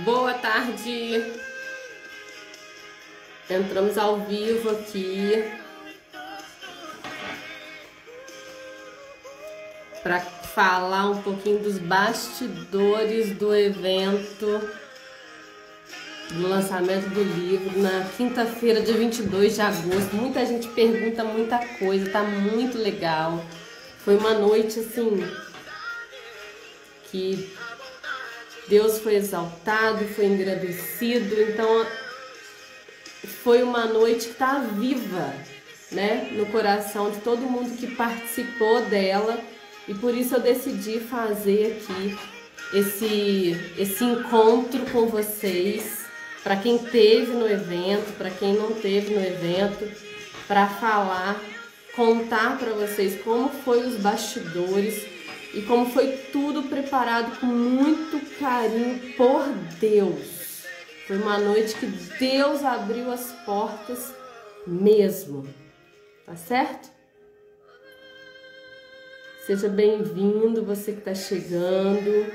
Boa tarde, entramos ao vivo aqui para falar um pouquinho dos bastidores do evento do lançamento do livro na quinta-feira, dia 22 de agosto. Muita gente pergunta muita coisa, tá muito legal. Foi uma noite assim que Deus foi exaltado, foi engrandecido, então foi uma noite que está viva, né, no coração de todo mundo que participou dela, e por isso eu decidi fazer aqui esse encontro com vocês, para quem teve no evento, para quem não teve no evento, para falar, contar para vocês como foi os bastidores e como foi tudo preparado com muito carinho por Deus. Foi uma noite que Deus abriu as portas mesmo, tá certo? Seja bem-vindo, você que está chegando.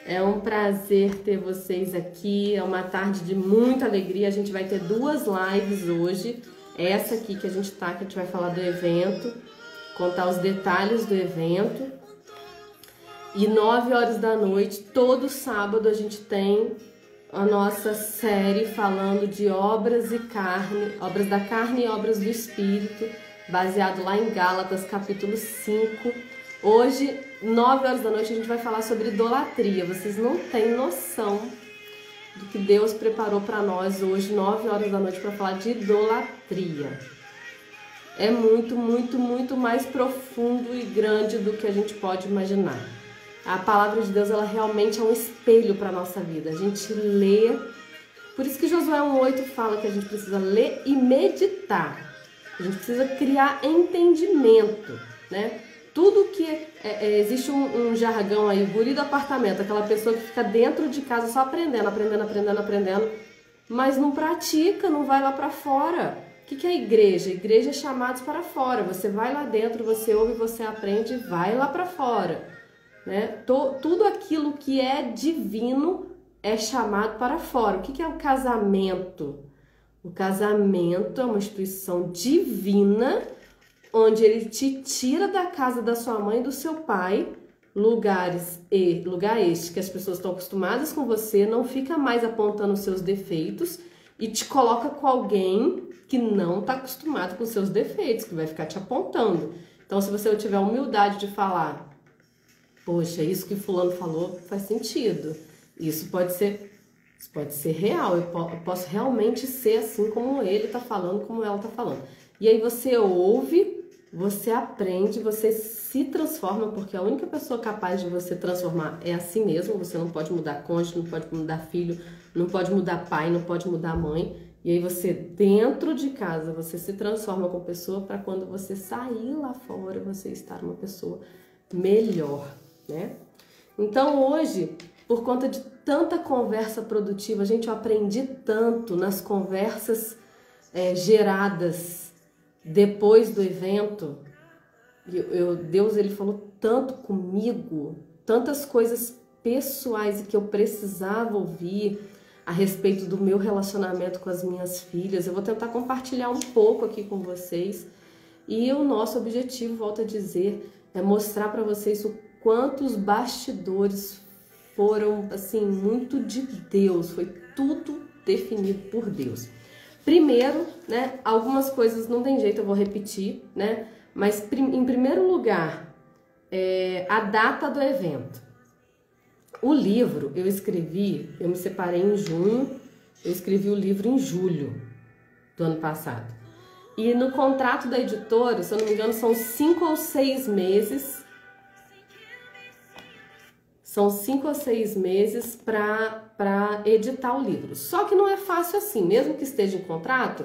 É um prazer ter vocês aqui, é uma tarde de muita alegria. A gente vai ter duas lives hoje. Essa aqui que a gente vai falar do evento, contar os detalhes do evento. E 9 horas da noite, todo sábado, a gente tem a nossa série falando de obras da carne e obras do Espírito, baseado lá em Gálatas, capítulo 5. Hoje, 9 horas da noite, a gente vai falar sobre idolatria. Vocês não têm noção do que Deus preparou para nós hoje, 9 horas da noite, para falar de idolatria. É muito, muito, muito mais profundo e grande do que a gente pode imaginar. A palavra de Deus, ela realmente é um espelho para a nossa vida. A gente lê, por isso que Josué 1:8 fala que a gente precisa ler e meditar. A gente precisa criar entendimento, né? Tudo que existe um jargão aí, o guri do apartamento, aquela pessoa que fica dentro de casa só aprendendo, mas não pratica, não vai lá para fora. O que é a igreja? A igreja é chamados para fora. Você vai lá dentro, você ouve, você aprende, vai lá para fora, né? Tudo aquilo que é divino é chamado para fora. O que é o casamento? O casamento é uma instituição divina, onde ele te tira da casa da sua mãe e do seu pai, lugar este que as pessoas estão acostumadas com você, não fica mais apontando os seus defeitos e te coloca com alguém que não está acostumado com os seus defeitos, que vai ficar te apontando. Então, se você tiver a humildade de falar, poxa, isso que fulano falou faz sentido, isso pode ser real, eu posso realmente ser assim como ele está falando, como ela está falando. E aí você ouve, você aprende, você se transforma, porque a única pessoa capaz de você transformar é a si mesmo. Você não pode mudar cônjuge, não pode mudar filho, não pode mudar pai, não pode mudar mãe. E aí você, dentro de casa, você se transforma com a pessoa para quando você sair lá fora, você estar uma pessoa melhor, né? Então hoje, por conta de tanta conversa produtiva, gente, eu aprendi tanto nas conversas geradas depois do evento. Deus, ele falou tanto comigo, tantas coisas pessoais e que eu precisava ouvir a respeito do meu relacionamento com as minhas filhas. Eu vou tentar compartilhar um pouco aqui com vocês. E o nosso objetivo, volto a dizer, é mostrar para vocês o quanto os bastidores foram, assim, muito de Deus. Foi tudo definido por Deus. Primeiro, né, algumas coisas não tem jeito, eu vou repetir, né? Mas em primeiro lugar, a data do evento. O livro eu me separei em junho, eu escrevi o livro em julho do ano passado. E no contrato da editora, se eu não me engano, são 5 ou 6 meses. São 5 ou 6 meses para editar o livro. Só que não é fácil assim, mesmo que esteja em contrato,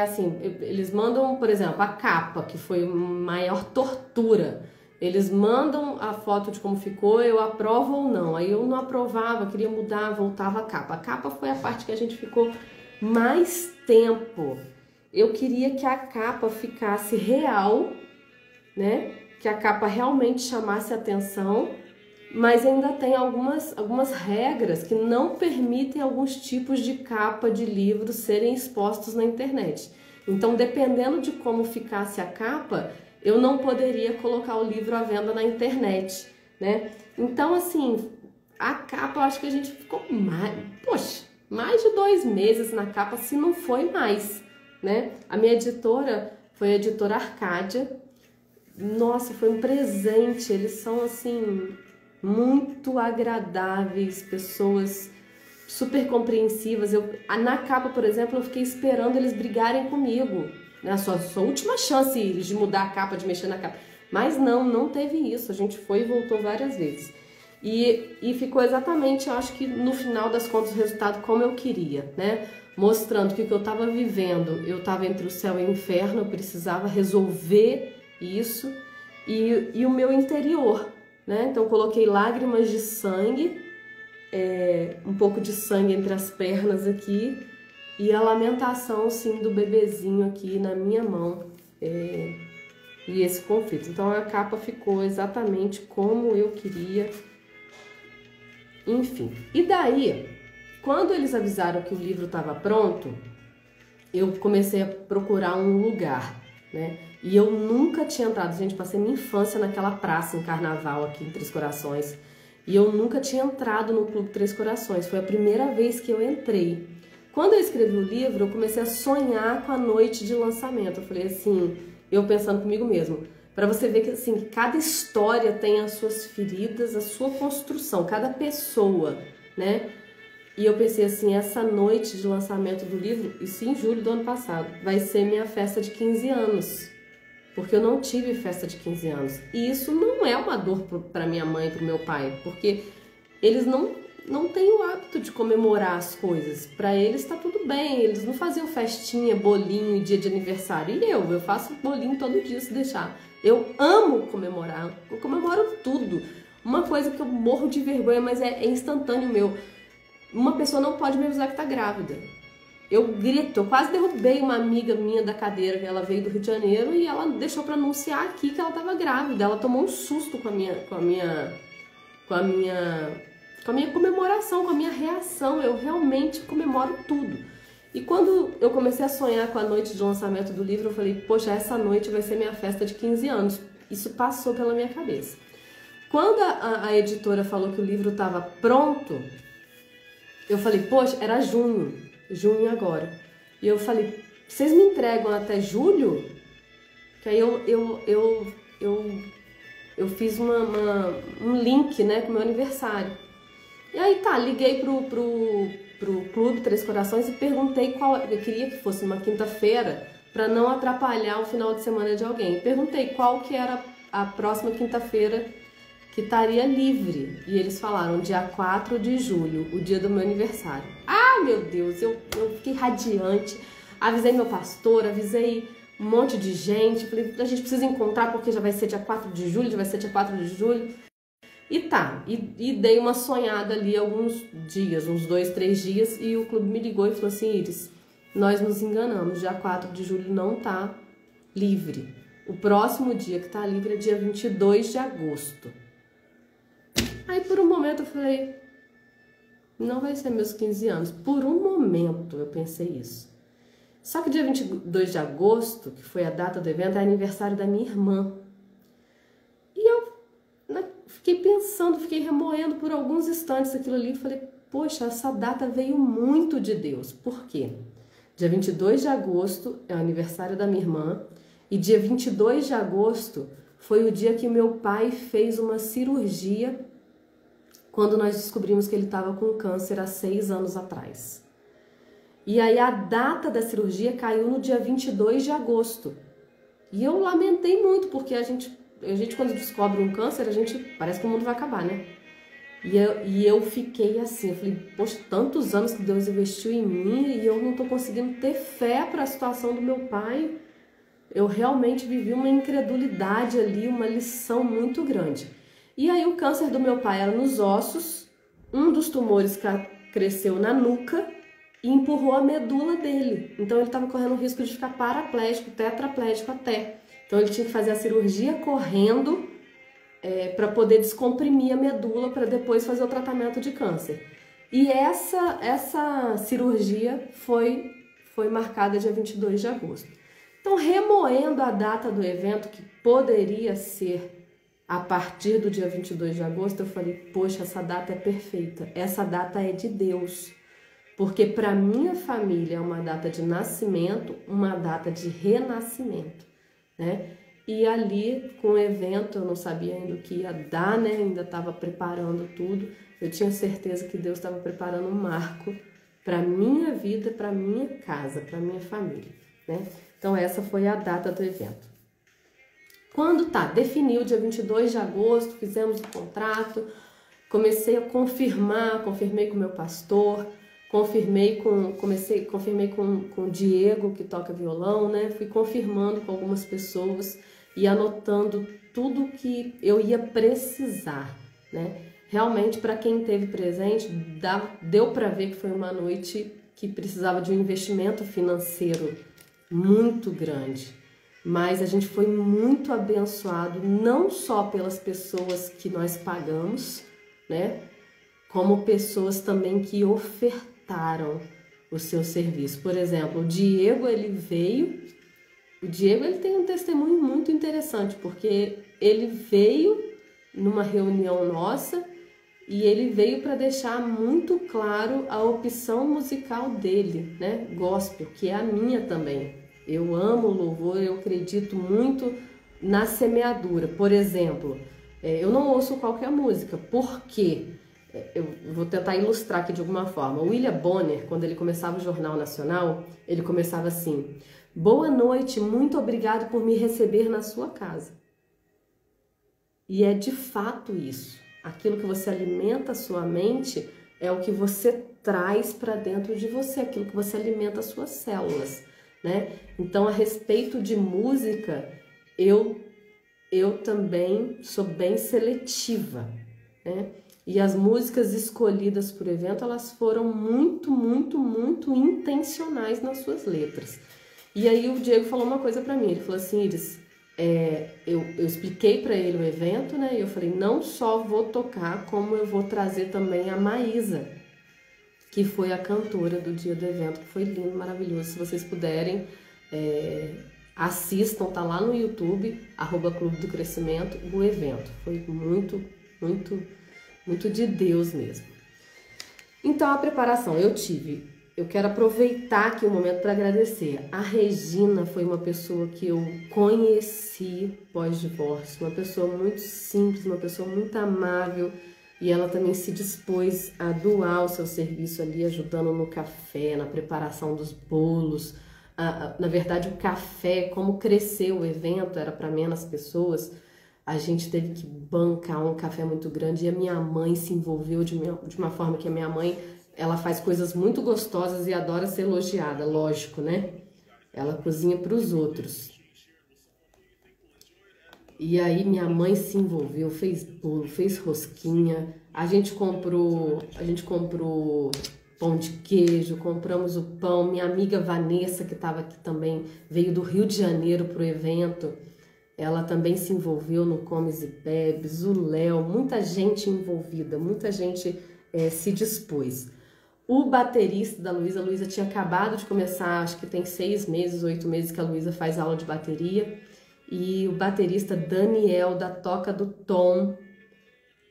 assim, eles mandam, por exemplo, a capa, que foi a maior tortura. Eles mandam a foto de como ficou, eu aprovo ou não. Aí eu não aprovava, queria mudar, voltava a capa. A capa foi a parte que a gente ficou mais tempo. Eu queria que a capa ficasse real, né? Que a capa realmente chamasse atenção mas ainda tem algumas regras que não permitem alguns tipos de capa de livros serem expostos na internet. Então, dependendo de como ficasse a capa, eu não poderia colocar o livro à venda na internet, né? Então, assim, a capa, eu acho que a gente ficou mais de 2 meses na capa, se não foi mais, né? A minha editora foi a editora Arcádia. Nossa, foi um presente. Eles são, assim, muito agradáveis, pessoas super compreensivas. Na capa, por exemplo, eu fiquei esperando eles brigarem comigo, né? Sua última chance, Iris, de mudar a capa, de mexer na capa. Mas não teve isso. A gente foi e voltou várias vezes. E ficou exatamente, eu acho que no final das contas, o resultado como eu queria, né? Mostrando que o que eu estava vivendo, eu estava entre o céu e o inferno, eu precisava resolver isso. E o meu interior, né? Então, eu coloquei lágrimas de sangue, um pouco de sangue entre as pernas aqui, e a lamentação, sim, do bebezinho aqui na minha mão, e esse conflito. Então, a capa ficou exatamente como eu queria, enfim. E daí, quando eles avisaram que o livro estava pronto, eu comecei a procurar um lugar, né? E eu nunca tinha entrado, gente, passei minha infância naquela praça em Carnaval aqui em Três Corações, e eu nunca tinha entrado no Clube Três Corações, foi a primeira vez que eu entrei. Quando eu escrevi o livro, eu comecei a sonhar com a noite de lançamento. Eu falei assim, eu pensando comigo mesmo, para você ver que assim, cada história tem as suas feridas, a sua construção, cada pessoa, né? E eu pensei assim, essa noite de lançamento do livro, isso em julho do ano passado, vai ser minha festa de 15 anos. Porque eu não tive festa de 15 anos. E isso não é uma dor para minha mãe e para o meu pai, porque eles não têm o hábito de comemorar as coisas. Para eles tá tudo bem, eles não faziam festinha, bolinho e dia de aniversário. E eu faço bolinho todo dia se deixar. Eu amo comemorar, eu comemoro tudo. Uma coisa que eu morro de vergonha, mas é instantâneo meu. Uma pessoa não pode me avisar que tá grávida. Eu grito, eu quase derrubei uma amiga minha da cadeira, que ela veio do Rio de Janeiro e ela deixou para anunciar aqui que ela estava grávida. Ela tomou um susto com a minha comemoração, com a minha reação. Eu realmente comemoro tudo. E quando eu comecei a sonhar com a noite de lançamento do livro, eu falei, poxa, essa noite vai ser minha festa de 15 anos. Isso passou pela minha cabeça. Quando a editora falou que o livro estava pronto, eu falei, poxa, era junho agora. E eu falei, vocês me entregam até julho? Que aí eu fiz um link, né, com o meu aniversário. E aí tá, liguei pro Clube Três Corações e perguntei qual, eu queria que fosse uma quinta-feira para não atrapalhar o final de semana de alguém. Perguntei qual que era a próxima quinta-feira que estaria livre. E eles falaram dia 4 de julho, o dia do meu aniversário. Ah, meu Deus, eu fiquei radiante. Avisei meu pastor, avisei um monte de gente. Falei, a gente precisa encontrar porque já vai ser dia 4 de julho, já vai ser dia 4 de julho. E tá, e dei uma sonhada ali alguns dias, uns 2, 3 dias, e o clube me ligou e falou assim, Iris, nós nos enganamos, dia 4 de julho não tá livre. O próximo dia que tá livre é dia 22 de agosto. Aí por um momento eu falei, não vai ser meus 15 anos. Por um momento eu pensei isso. Só que dia 22 de agosto, que foi a data do evento, é aniversário da minha irmã. E eu fiquei pensando, fiquei remoendo por alguns instantes aquilo ali e falei, poxa, essa data veio muito de Deus. Por quê? Dia 22 de agosto é o aniversário da minha irmã e dia 22 de agosto foi o dia que meu pai fez uma cirurgia quando nós descobrimos que ele estava com câncer há 6 anos atrás. E aí a data da cirurgia caiu no dia 22 de agosto. E eu lamentei muito, porque a gente quando descobre um câncer, parece que o mundo vai acabar, né? E eu fiquei assim, eu falei, poxa, tantos anos que Deus investiu em mim e eu não tô conseguindo ter fé para a situação do meu pai. Eu realmente vivi uma incredulidade ali, uma lição muito grande. E aí o câncer do meu pai era nos ossos, um dos tumores cresceu na nuca e empurrou a medula dele. Então ele estava correndo o risco de ficar paraplégico, tetraplégico até. Então ele tinha que fazer a cirurgia correndo para poder descomprimir a medula para depois fazer o tratamento de câncer. E essa cirurgia foi marcada dia 22 de agosto. Então, remoendo a data do evento, que poderia ser a partir do dia 22 de agosto, eu falei, poxa, essa data é perfeita, essa data é de Deus. Porque para minha família é uma data de nascimento, uma data de renascimento, né? E ali, com o evento, eu não sabia ainda o que ia dar, né? Ainda estava preparando tudo. Eu tinha certeza que Deus estava preparando um marco para minha vida, para minha casa, para minha família, né? Então, essa foi a data do evento. Quando definiu dia 22 de agosto, fizemos o contrato, comecei a confirmei com o meu pastor, confirmei com o Diego, que toca violão, né? Fui confirmando com algumas pessoas e anotando tudo que eu ia precisar, né? Realmente, para quem esteve presente, deu para ver que foi uma noite que precisava de um investimento financeiro muito grande. Mas a gente foi muito abençoado, não só pelas pessoas que nós pagamos, né? Como pessoas também que ofertaram o seu serviço. Por exemplo, o Diego, ele tem um testemunho muito interessante, porque ele veio numa reunião nossa e ele veio para deixar muito claro a opção musical dele, né? Gospel, que é a minha também. Eu amo louvor, eu acredito muito na semeadura. Por exemplo, eu não ouço qualquer música, porque eu vou tentar ilustrar aqui de alguma forma. O William Bonner, quando ele começava o Jornal Nacional, ele começava assim: boa noite, muito obrigado por me receber na sua casa. E é de fato isso. Aquilo que você alimenta a sua mente é o que você traz para dentro de você, aquilo que você alimenta as suas células, né? Então, a respeito de música, eu também sou bem seletiva, né? E as músicas escolhidas para o evento, elas foram muito, muito, muito intencionais nas suas letras. E aí o Diego falou uma coisa para mim, ele falou assim: Iris, eu expliquei para ele o evento, né? E eu falei, não só vou tocar, como eu vou trazer também a Maísa, que foi a cantora do dia do evento, que foi lindo, maravilhoso. Se vocês puderem, assistam, tá lá no YouTube, @Clube do Crescimento, o evento. Foi muito, muito, muito de Deus mesmo. Então, a preparação eu quero aproveitar aqui o momento para agradecer. A Regina foi uma pessoa que eu conheci pós-divórcio, uma pessoa muito simples, uma pessoa muito amável, e ela também se dispôs a doar o seu serviço ali, ajudando no café, na preparação dos bolos. Na verdade, o café, como cresceu o evento, era para menos pessoas, a gente teve que bancar um café muito grande, e a minha mãe se envolveu de uma forma que a minha mãe, ela faz coisas muito gostosas e adora ser elogiada, lógico, né? Ela cozinha para os outros. E aí minha mãe se envolveu, fez bolo, fez rosquinha, a gente comprou pão de queijo, compramos o pão. Minha amiga Vanessa, que estava aqui também, veio do Rio de Janeiro para o evento, ela também se envolveu no Comes e Bebes, o Léo, muita gente envolvida, muita gente se dispôs. O baterista da Luísa, a Luísa tinha acabado de começar, acho que tem 6 meses, 8 meses que a Luísa faz aula de bateria, e o baterista Daniel, da Toca do Tom,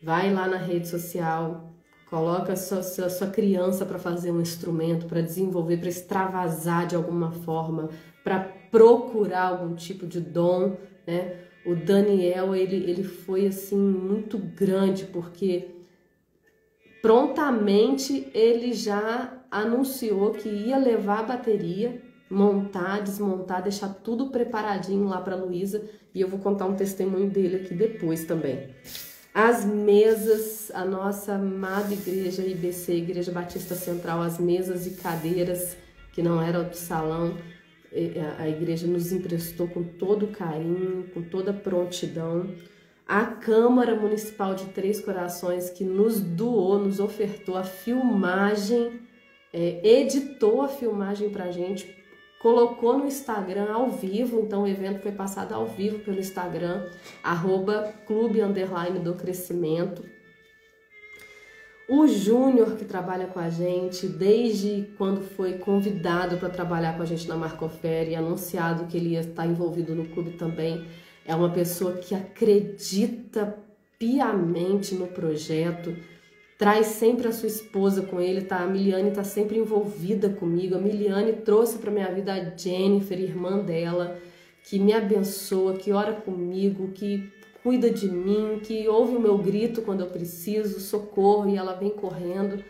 vai lá na rede social, coloca a sua criança para fazer um instrumento, para desenvolver, para extravasar de alguma forma, para procurar algum tipo de dom, né? O Daniel, ele foi assim muito grande, porque prontamente ele já anunciou que ia levar a bateria, montar, desmontar, deixar tudo preparadinho lá para a Luísa, e eu vou contar um testemunho dele aqui depois também. As mesas, a nossa amada igreja IBC, Igreja Batista Central, as mesas e cadeiras que não eram de salão, a igreja nos emprestou com todo carinho, com toda prontidão. A Câmara Municipal de Três Corações, que nos doou, nos ofertou a filmagem, editou a filmagem pra gente, colocou no Instagram ao vivo, então o evento foi passado ao vivo pelo Instagram, @clube_do-crescimento. O Júnior, que trabalha com a gente, desde quando foi convidado para trabalhar com a gente na Marcofere e anunciado que ele ia estar envolvido no clube também, é uma pessoa que acredita piamente no projeto, traz sempre a sua esposa com ele, tá? A Miliane está sempre envolvida comigo. A Miliane trouxe para minha vida a Jennifer, irmã dela, que me abençoa, que ora comigo, que cuida de mim, que ouve o meu grito quando eu preciso, socorro, e ela vem correndo.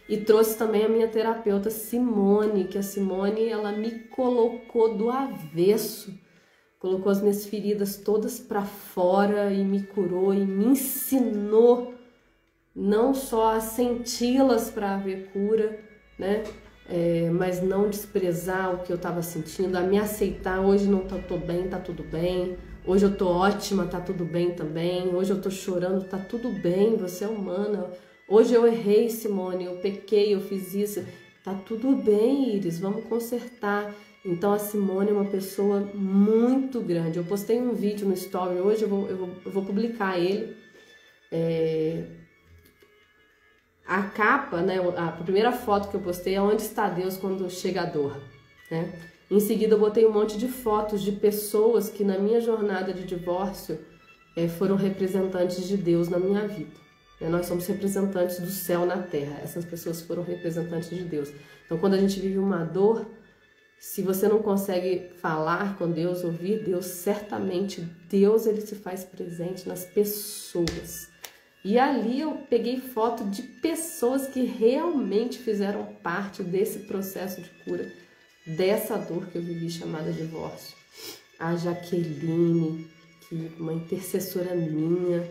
E trouxe também a minha terapeuta Simone, que a Simone, ela me colocou do avesso, colocou as minhas feridas todas para fora e me curou e me ensinou não só a senti-las para haver cura, né? Mas não desprezar o que eu estava sentindo, a me aceitar. Hoje não tô bem, tá tudo bem. Hoje eu tô ótima, tá tudo bem também. Hoje eu tô chorando, tá tudo bem, você é humana. Hoje eu errei, Simone, eu pequei, eu fiz isso. Tá tudo bem, Iris, vamos consertar. Então a Simone é uma pessoa muito grande. Eu postei um vídeo no story hoje, eu vou publicar ele. A capa, né, a primeira foto que eu postei é Onde está Deus quando chega a dor, né? Em seguida eu botei um monte de fotos de pessoas que na minha jornada de divórcio foram representantes de Deus na minha vida. Nós somos representantes do céu na terra, essas pessoas foram representantes de Deus. Então quando a gente vive uma dor, se você não consegue falar com Deus, ouvir Deus, certamente Deus ele se faz presente nas pessoas. E ali eu peguei foto de pessoas que realmente fizeram parte desse processo de cura, dessa dor que eu vivi chamada divórcio. A Jaqueline, que uma intercessora minha,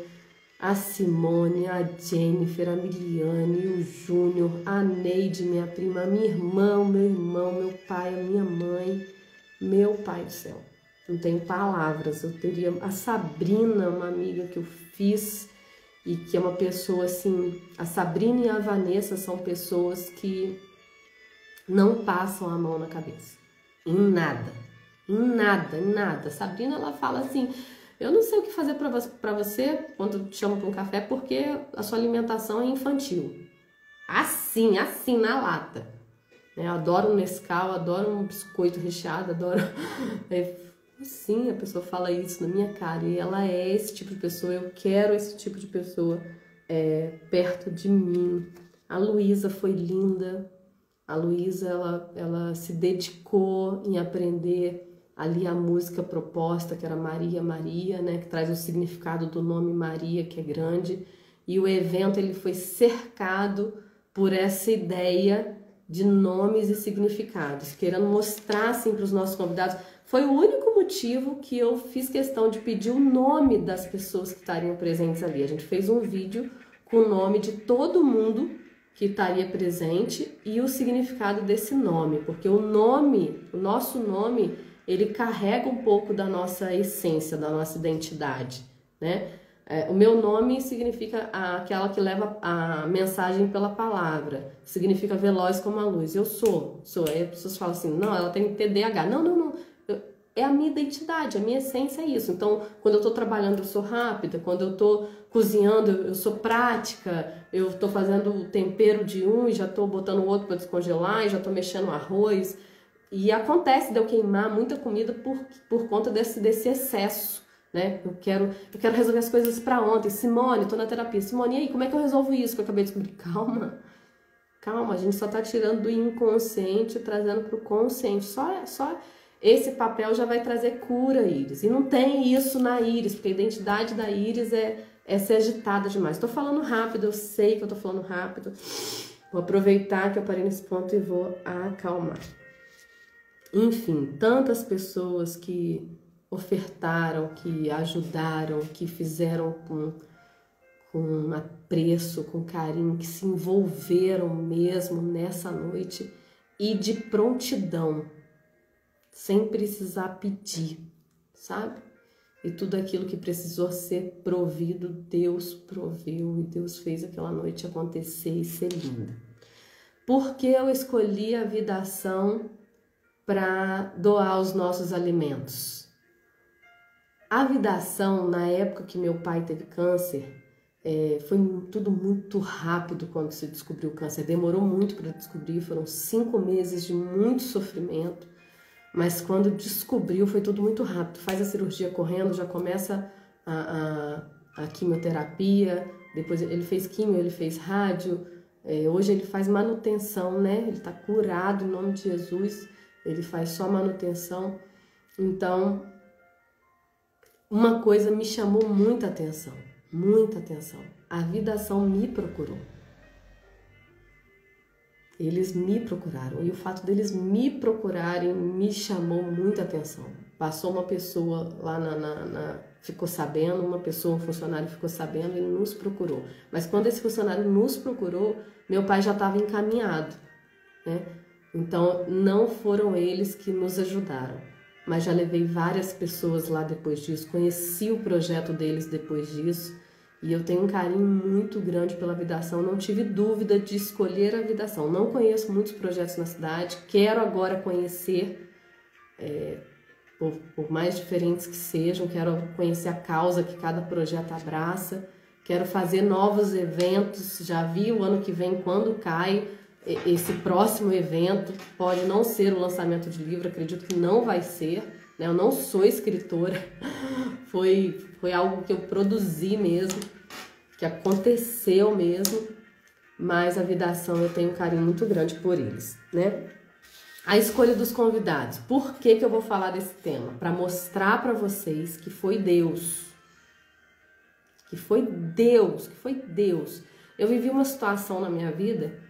a Simone, a Jennifer, a Miliane, o Júnior, a Neide, minha prima, a minha irmã, o meu irmão, meu pai, a minha mãe, meu pai do céu. Não tenho palavras. Eu teria a Sabrina, uma amiga que eu fiz, e que é uma pessoa assim, a Sabrina e a Vanessa são pessoas que não passam a mão na cabeça, em nada, em nada, em nada. A Sabrina, ela fala assim, eu não sei o que fazer para você quando te chamo para um café, porque a sua alimentação é infantil. Assim, na lata. Eu adoro um Nescau, adoro um biscoito recheado, adoro... Sim, a pessoa fala isso na minha cara e ela é esse tipo de pessoa, eu quero esse tipo de pessoa perto de mim. A Luísa foi linda, a Luísa ela se dedicou em aprender ali a música proposta, que era Maria, Maria, né, que traz o significado do nome Maria, que é grande, e o evento ele foi cercado por essa ideia de nomes e significados, querendo mostrar assim para os nossos convidados. Foi o único motivo que eu fiz questão de pedir o nome das pessoas que estariam presentes ali. A gente fez um vídeo com o nome de todo mundo que estaria presente e o significado desse nome, porque o nosso nome, ele carrega um pouco da nossa essência, da nossa identidade, né? O meu nome significa aquela que leva a mensagem pela palavra, significa veloz como a luz. Eu sou. Aí as pessoas falam assim, não, ela tem TDAH. Não. É a minha identidade, a minha essência é isso. Então, quando eu estou trabalhando, eu sou rápida. Quando eu estou cozinhando, eu sou prática. Eu estou fazendo o tempero de um e já estou botando o outro para descongelar e já estou mexendo o arroz. E acontece de eu queimar muita comida por conta desse excesso, né? Eu quero resolver as coisas para ontem. Simone, estou na terapia. Simone, e aí, como é que eu resolvo isso que eu acabei de descobrir? Calma, a gente só está tirando do inconsciente e trazendo para o consciente. Só esse papel já vai trazer cura, Iris. E não tem isso na Iris, porque a identidade da Iris é ser agitada demais. Estou falando rápido, eu sei que eu estou falando rápido. Vou aproveitar que eu parei nesse ponto e vou acalmar. Enfim, tantas pessoas que ofertaram, que ajudaram, que fizeram com apreço, com carinho, que se envolveram mesmo nessa noite e de prontidão, sem precisar pedir, sabe? E tudo aquilo que precisou ser provido, Deus proveu e Deus fez aquela noite acontecer e ser linda. Por que eu escolhi a Vidação para doar os nossos alimentos. A Vidação, na época que meu pai teve câncer, foi tudo muito rápido quando se descobriu o câncer. Demorou muito para descobrir, foram 5 meses de muito sofrimento, mas quando descobriu foi tudo muito rápido. Faz a cirurgia correndo, já começa a quimioterapia, depois ele fez quimio, ele fez rádio, hoje ele faz manutenção, né? Ele está curado em nome de Jesus, ele faz só manutenção. Então, uma coisa me chamou muita atenção. Muita atenção. A Vidação me procurou. Eles me procuraram. E o fato deles me procurarem me chamou muita atenção. Passou uma pessoa lá ficou sabendo, um funcionário ficou sabendo e nos procurou. Mas quando esse funcionário nos procurou, meu pai já estava encaminhado, né? Então não foram eles que nos ajudaram. Mas já levei várias pessoas lá depois disso, conheci o projeto deles depois disso, e eu tenho um carinho muito grande pela Vidação, não tive dúvida de escolher a Vidação. Não conheço muitos projetos na cidade, quero agora conhecer, por mais diferentes que sejam, quero conhecer a causa que cada projeto abraça, quero fazer novos eventos, já vi o ano que vem quando cai esse próximo evento, pode não ser o lançamento de livro, acredito que não vai ser, né? Eu não sou escritora, foi algo que eu produzi mesmo, que aconteceu mesmo, mas a Vidação eu tenho um carinho muito grande por eles, né? A escolha dos convidados. Por que eu vou falar desse tema? Para mostrar para vocês que foi Deus. Que foi Deus, que foi Deus. Eu vivi uma situação na minha vida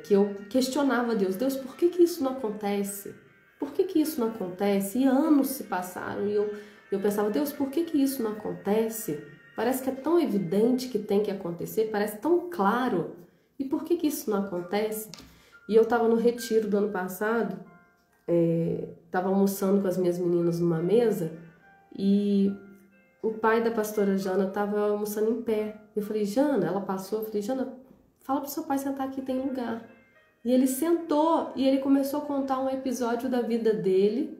que eu questionava Deus. Deus, por que isso não acontece? Por que isso não acontece? E anos se passaram e eu pensava, Deus, por que isso não acontece? Parece que é tão evidente que tem que acontecer, parece tão claro. E por que isso não acontece? E eu estava no retiro do ano passado, estava almoçando com as minhas meninas numa mesa e o pai da pastora Jana estava almoçando em pé. Eu falei, Jana, ela passou, eu falei, Jana, fala pro seu pai sentar aqui, tem lugar. E ele sentou e ele começou a contar um episódio da vida dele,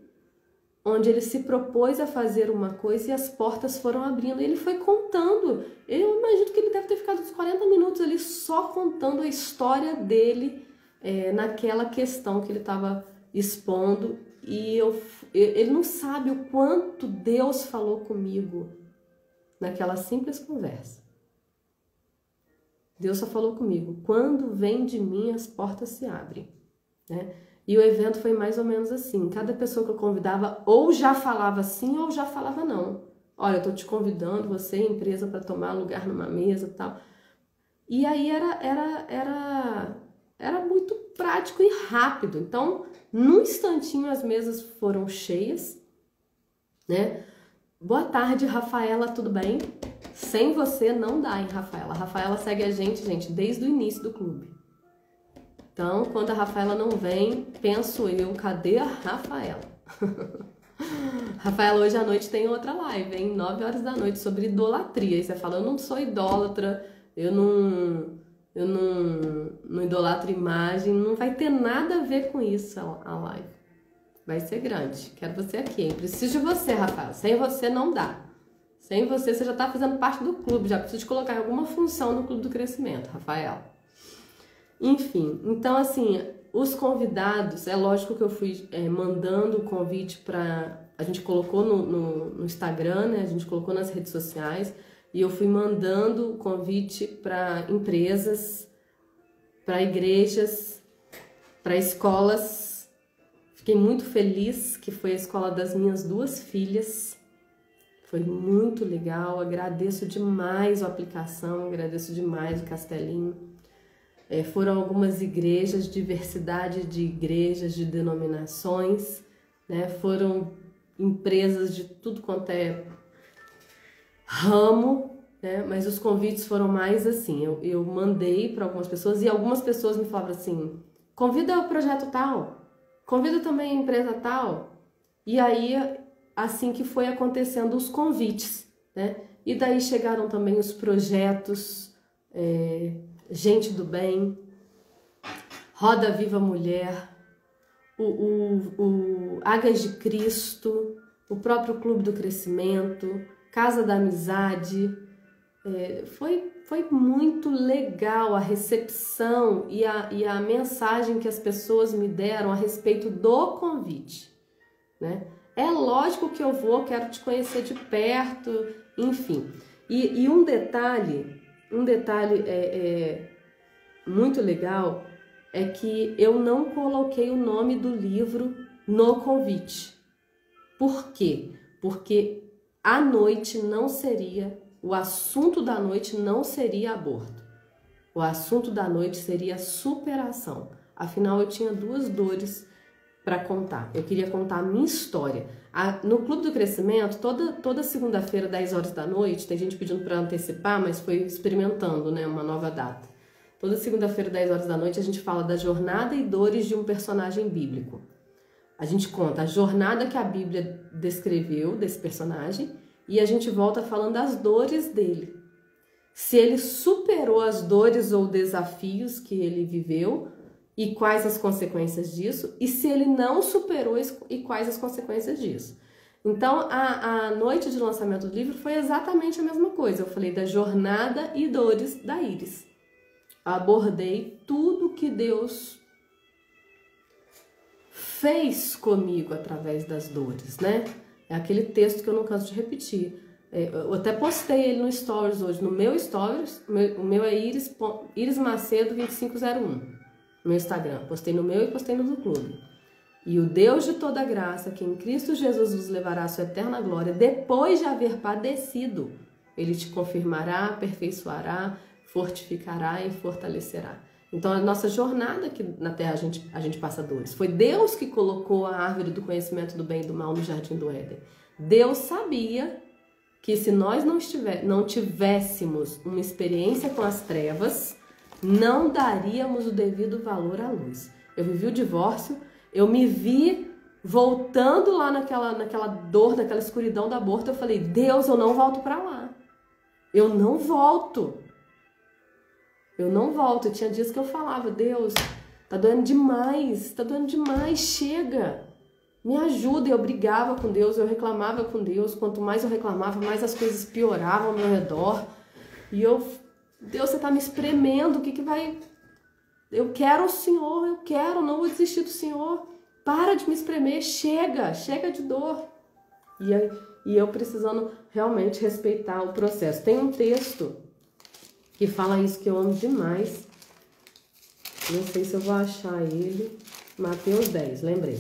onde ele se propôs a fazer uma coisa e as portas foram abrindo. Ele foi contando. Eu imagino que ele deve ter ficado uns 40 minutos ali só contando a história dele naquela questão que ele estava expondo. E ele não sabe o quanto Deus falou comigo naquela simples conversa. Deus só falou comigo, quando vem de mim as portas se abrem, né? E o evento foi mais ou menos assim, cada pessoa que eu convidava ou já falava sim ou já falava não. Olha, eu tô te convidando, você e a empresa, para tomar lugar numa mesa e tal. E aí era muito prático e rápido. Então, num instantinho as mesas foram cheias, né? Boa tarde, Rafaela, tudo bem? Sem você não dá, hein, Rafaela? A Rafaela segue a gente, desde o início do clube. Então, quando a Rafaela não vem, penso eu, cadê a Rafaela? Rafaela, hoje à noite tem outra live, hein? 9 horas da noite, sobre idolatria. E você fala, eu não sou idólatra, eu não idolatro imagem, não vai ter nada a ver com isso a live. Vai ser grande. Quero você aqui, hein? Preciso de você, Rafaela. Sem você não dá. Sem você já está fazendo parte do clube. Já preciso te colocar em alguma função no Clube do Crescimento, Rafaela. Enfim, então assim, os convidados, é lógico que eu fui mandando o convite para... A gente colocou no Instagram, né? A gente colocou nas redes sociais. E eu fui mandando o convite para empresas, para igrejas, para escolas. Fiquei muito feliz que foi a escola das minhas 2 filhas. Foi muito legal, agradeço demais a aplicação, agradeço demais o Castelinho. Foram algumas igrejas, diversidade de igrejas, de denominações, né? Foram empresas de tudo quanto é ramo, né? Mas os convites foram mais assim, eu mandei para algumas pessoas e algumas pessoas me falavam assim, convida o projeto tal, convida também a empresa tal. E aí, assim que foi acontecendo os convites, né? E daí chegaram também os projetos, Gente do Bem, Roda Viva Mulher, o Águias de Cristo, o próprio Clube do Crescimento, Casa da Amizade. Foi muito legal a recepção e a mensagem que as pessoas me deram a respeito do convite, né? É lógico que eu vou, quero te conhecer de perto, enfim. E um detalhe muito legal é que eu não coloquei o nome do livro no convite. Por quê? Porque a noite não seria, o assunto da noite não seria aborto. O assunto da noite seria superação. Afinal, eu tinha 2 dores para contar. Eu queria contar a minha história. No Clube do Crescimento, toda segunda-feira, 10 horas da noite, tem gente pedindo para antecipar, mas foi experimentando, né, uma nova data. Toda segunda-feira, 10 horas da noite, a gente fala da jornada e dores de um personagem bíblico. A gente conta a jornada que a Bíblia descreveu desse personagem e a gente volta falando das dores dele. Se ele superou as dores ou desafios que ele viveu e quais as consequências disso, e se ele não superou e quais as consequências disso. Então, a noite de lançamento do livro foi exatamente a mesma coisa. Eu falei da jornada e dores da Iris. Abordei tudo que Deus fez comigo através das dores, né? É aquele texto que eu não canso de repetir. Eu até postei ele no Stories hoje. No meu Stories, o meu é Iris Macedo 2501. No meu Instagram. Postei no meu e postei no do clube. E o Deus de toda graça, que em Cristo Jesus vos levará à sua eterna glória, depois de haver padecido, ele te confirmará, aperfeiçoará, fortificará e fortalecerá. Então, a nossa jornada aqui na Terra, a gente passa dores. Foi Deus que colocou a árvore do conhecimento do bem e do mal no Jardim do Éden. Deus sabia que se nós não tivéssemos uma experiência com as trevas, não daríamos o devido valor à luz. Eu vivi o divórcio, eu me vi voltando lá naquela dor, naquela escuridão do aborto. Eu falei, Deus, eu não volto para lá. Eu não volto. Eu não volto. Eu tinha dias que eu falava, Deus, tá doendo demais, chega. Me ajuda. Eu brigava com Deus, eu reclamava com Deus. Quanto mais eu reclamava, mais as coisas pioravam ao meu redor. E Deus, você tá me espremendo, o que vai... Eu quero o Senhor, não vou desistir do Senhor. Para de me espremer, chega de dor. E eu precisando realmente respeitar o processo. Tem um texto que fala isso que eu amo demais. Não sei se eu vou achar ele. Mateus 10, lembrei.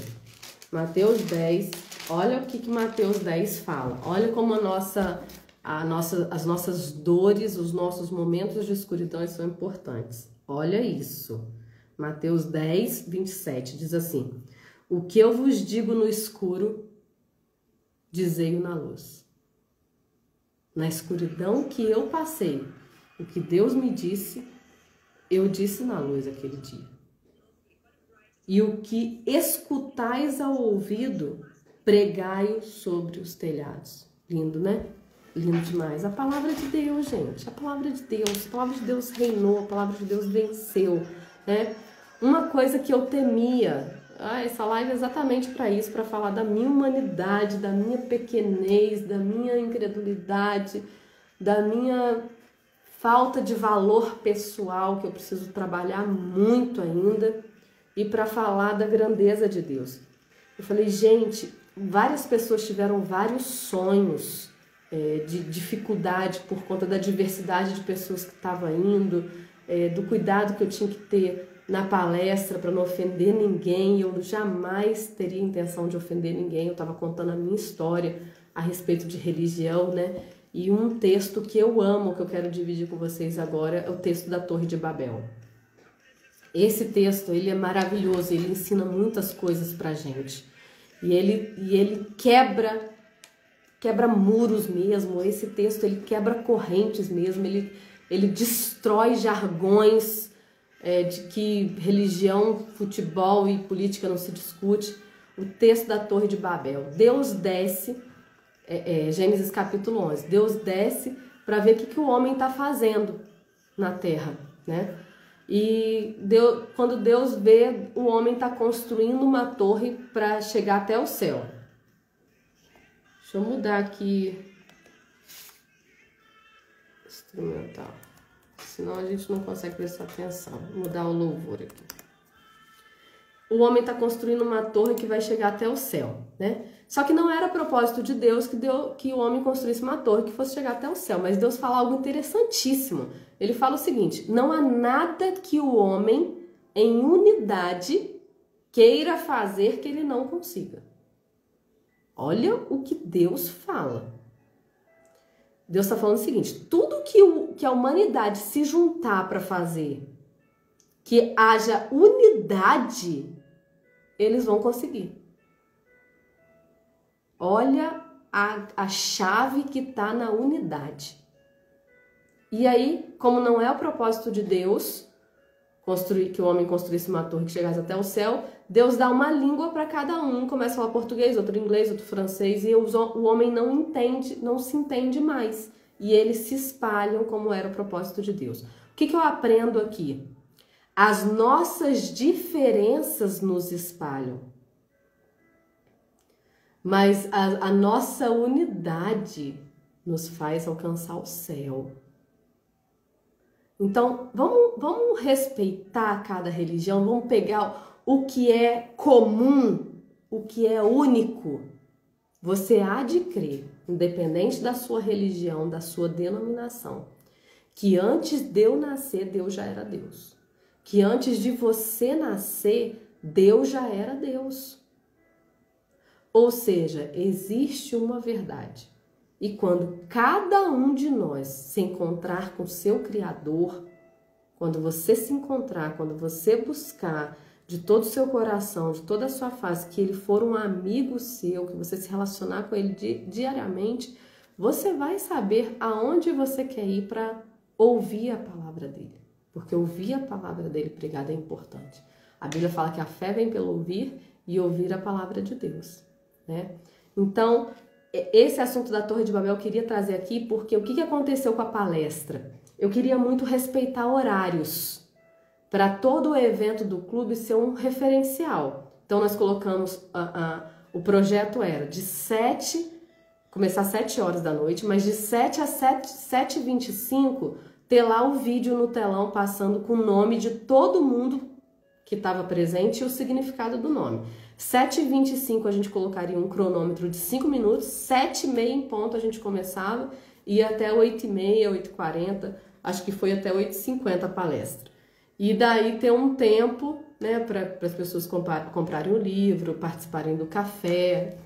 Mateus 10, olha o que Mateus 10 fala. Olha como as nossas dores, os nossos momentos de escuridão são importantes. Olha isso. Mateus 10, 27 diz assim: o que eu vos digo no escuro, dizei-o na luz. Na escuridão que eu passei, o que Deus me disse, eu disse na luz aquele dia. E o que escutais ao ouvido, pregai-o sobre os telhados. Lindo, né? Lindo demais. A palavra de Deus, gente. A palavra de Deus reinou, a palavra de Deus venceu, né? Uma coisa que eu temia, essa live é exatamente para isso, para falar da minha humanidade, da minha pequenez, da minha incredulidade, da minha falta de valor pessoal, que eu preciso trabalhar muito ainda, e para falar da grandeza de Deus. Eu falei, gente, várias pessoas tiveram vários sonhos de dificuldade por conta da diversidade de pessoas que estavam indo, do cuidado que eu tinha que ter na palestra para não ofender ninguém. Eu jamais teria intenção de ofender ninguém. Eu estava contando a minha história a respeito de religião, né? E um texto que eu amo, que eu quero dividir com vocês agora, é o texto da Torre de Babel. Esse texto, ele é maravilhoso, ele ensina muitas coisas pra gente. E ele quebra muros mesmo. Esse texto, ele quebra correntes mesmo, ele destrói jargões de que religião, futebol e política não se discute. O texto da Torre de Babel. Deus desce, Gênesis capítulo 11, Deus desce para ver o que o homem está fazendo na terra, né? E quando Deus vê, o homem está construindo uma torre para chegar até o céu. Deixa eu mudar aqui. Instrumental. Senão a gente não consegue prestar atenção. Vou mudar o louvor aqui. O homem está construindo uma torre que vai chegar até o céu, né? Só que não era propósito de Deus que o homem construísse uma torre que fosse chegar até o céu. Mas Deus fala algo interessantíssimo. Ele fala o seguinte: não há nada que o homem, em unidade, queira fazer que ele não consiga. Olha o que Deus fala. Deus está falando o seguinte: tudo que a humanidade se juntar para fazer, que haja unidade, eles vão conseguir. Olha a chave que está na unidade. E aí, como não é o propósito de Deus que o homem construísse uma torre que chegasse até o céu, Deus dá uma língua para cada um. Começa a falar português, outro inglês, outro francês, e o homem não se entende mais. E eles se espalham como era o propósito de Deus. O que eu aprendo aqui? As nossas diferenças nos espalham. Mas a nossa unidade nos faz alcançar o céu. Então, vamos respeitar cada religião, vamos pegar o que é comum, o que é único. Você há de crer, independente da sua religião, da sua denominação, que antes de eu nascer, Deus já era Deus. Que antes de você nascer, Deus já era Deus. Ou seja, existe uma verdade. E quando cada um de nós se encontrar com o seu Criador, quando você se encontrar, quando você buscar de todo o seu coração, de toda a sua face, que ele for um amigo seu, que você se relacionar com ele diariamente, você vai saber aonde você quer ir para ouvir a palavra dele. Porque ouvir a palavra dele pregada é importante. A Bíblia fala que a fé vem pelo ouvir e ouvir a palavra de Deus, né? Então, esse assunto da Torre de Babel eu queria trazer aqui porque o que aconteceu com a palestra? Eu queria muito respeitar horários para todo o evento do clube ser um referencial. Então, nós colocamos, o projeto era de começar às 7 horas da noite, mas de 7 às 7h25, ter lá o vídeo no telão passando com o nome de todo mundo que estava presente e o significado do nome. 7h25 a gente colocaria um cronômetro de 5 minutos, 7h30 em ponto a gente começava, e até 8h30, 8h40, acho que foi até 8h50 a palestra. E daí ter um tempo, né, para as pessoas comprarem o livro, participarem do café.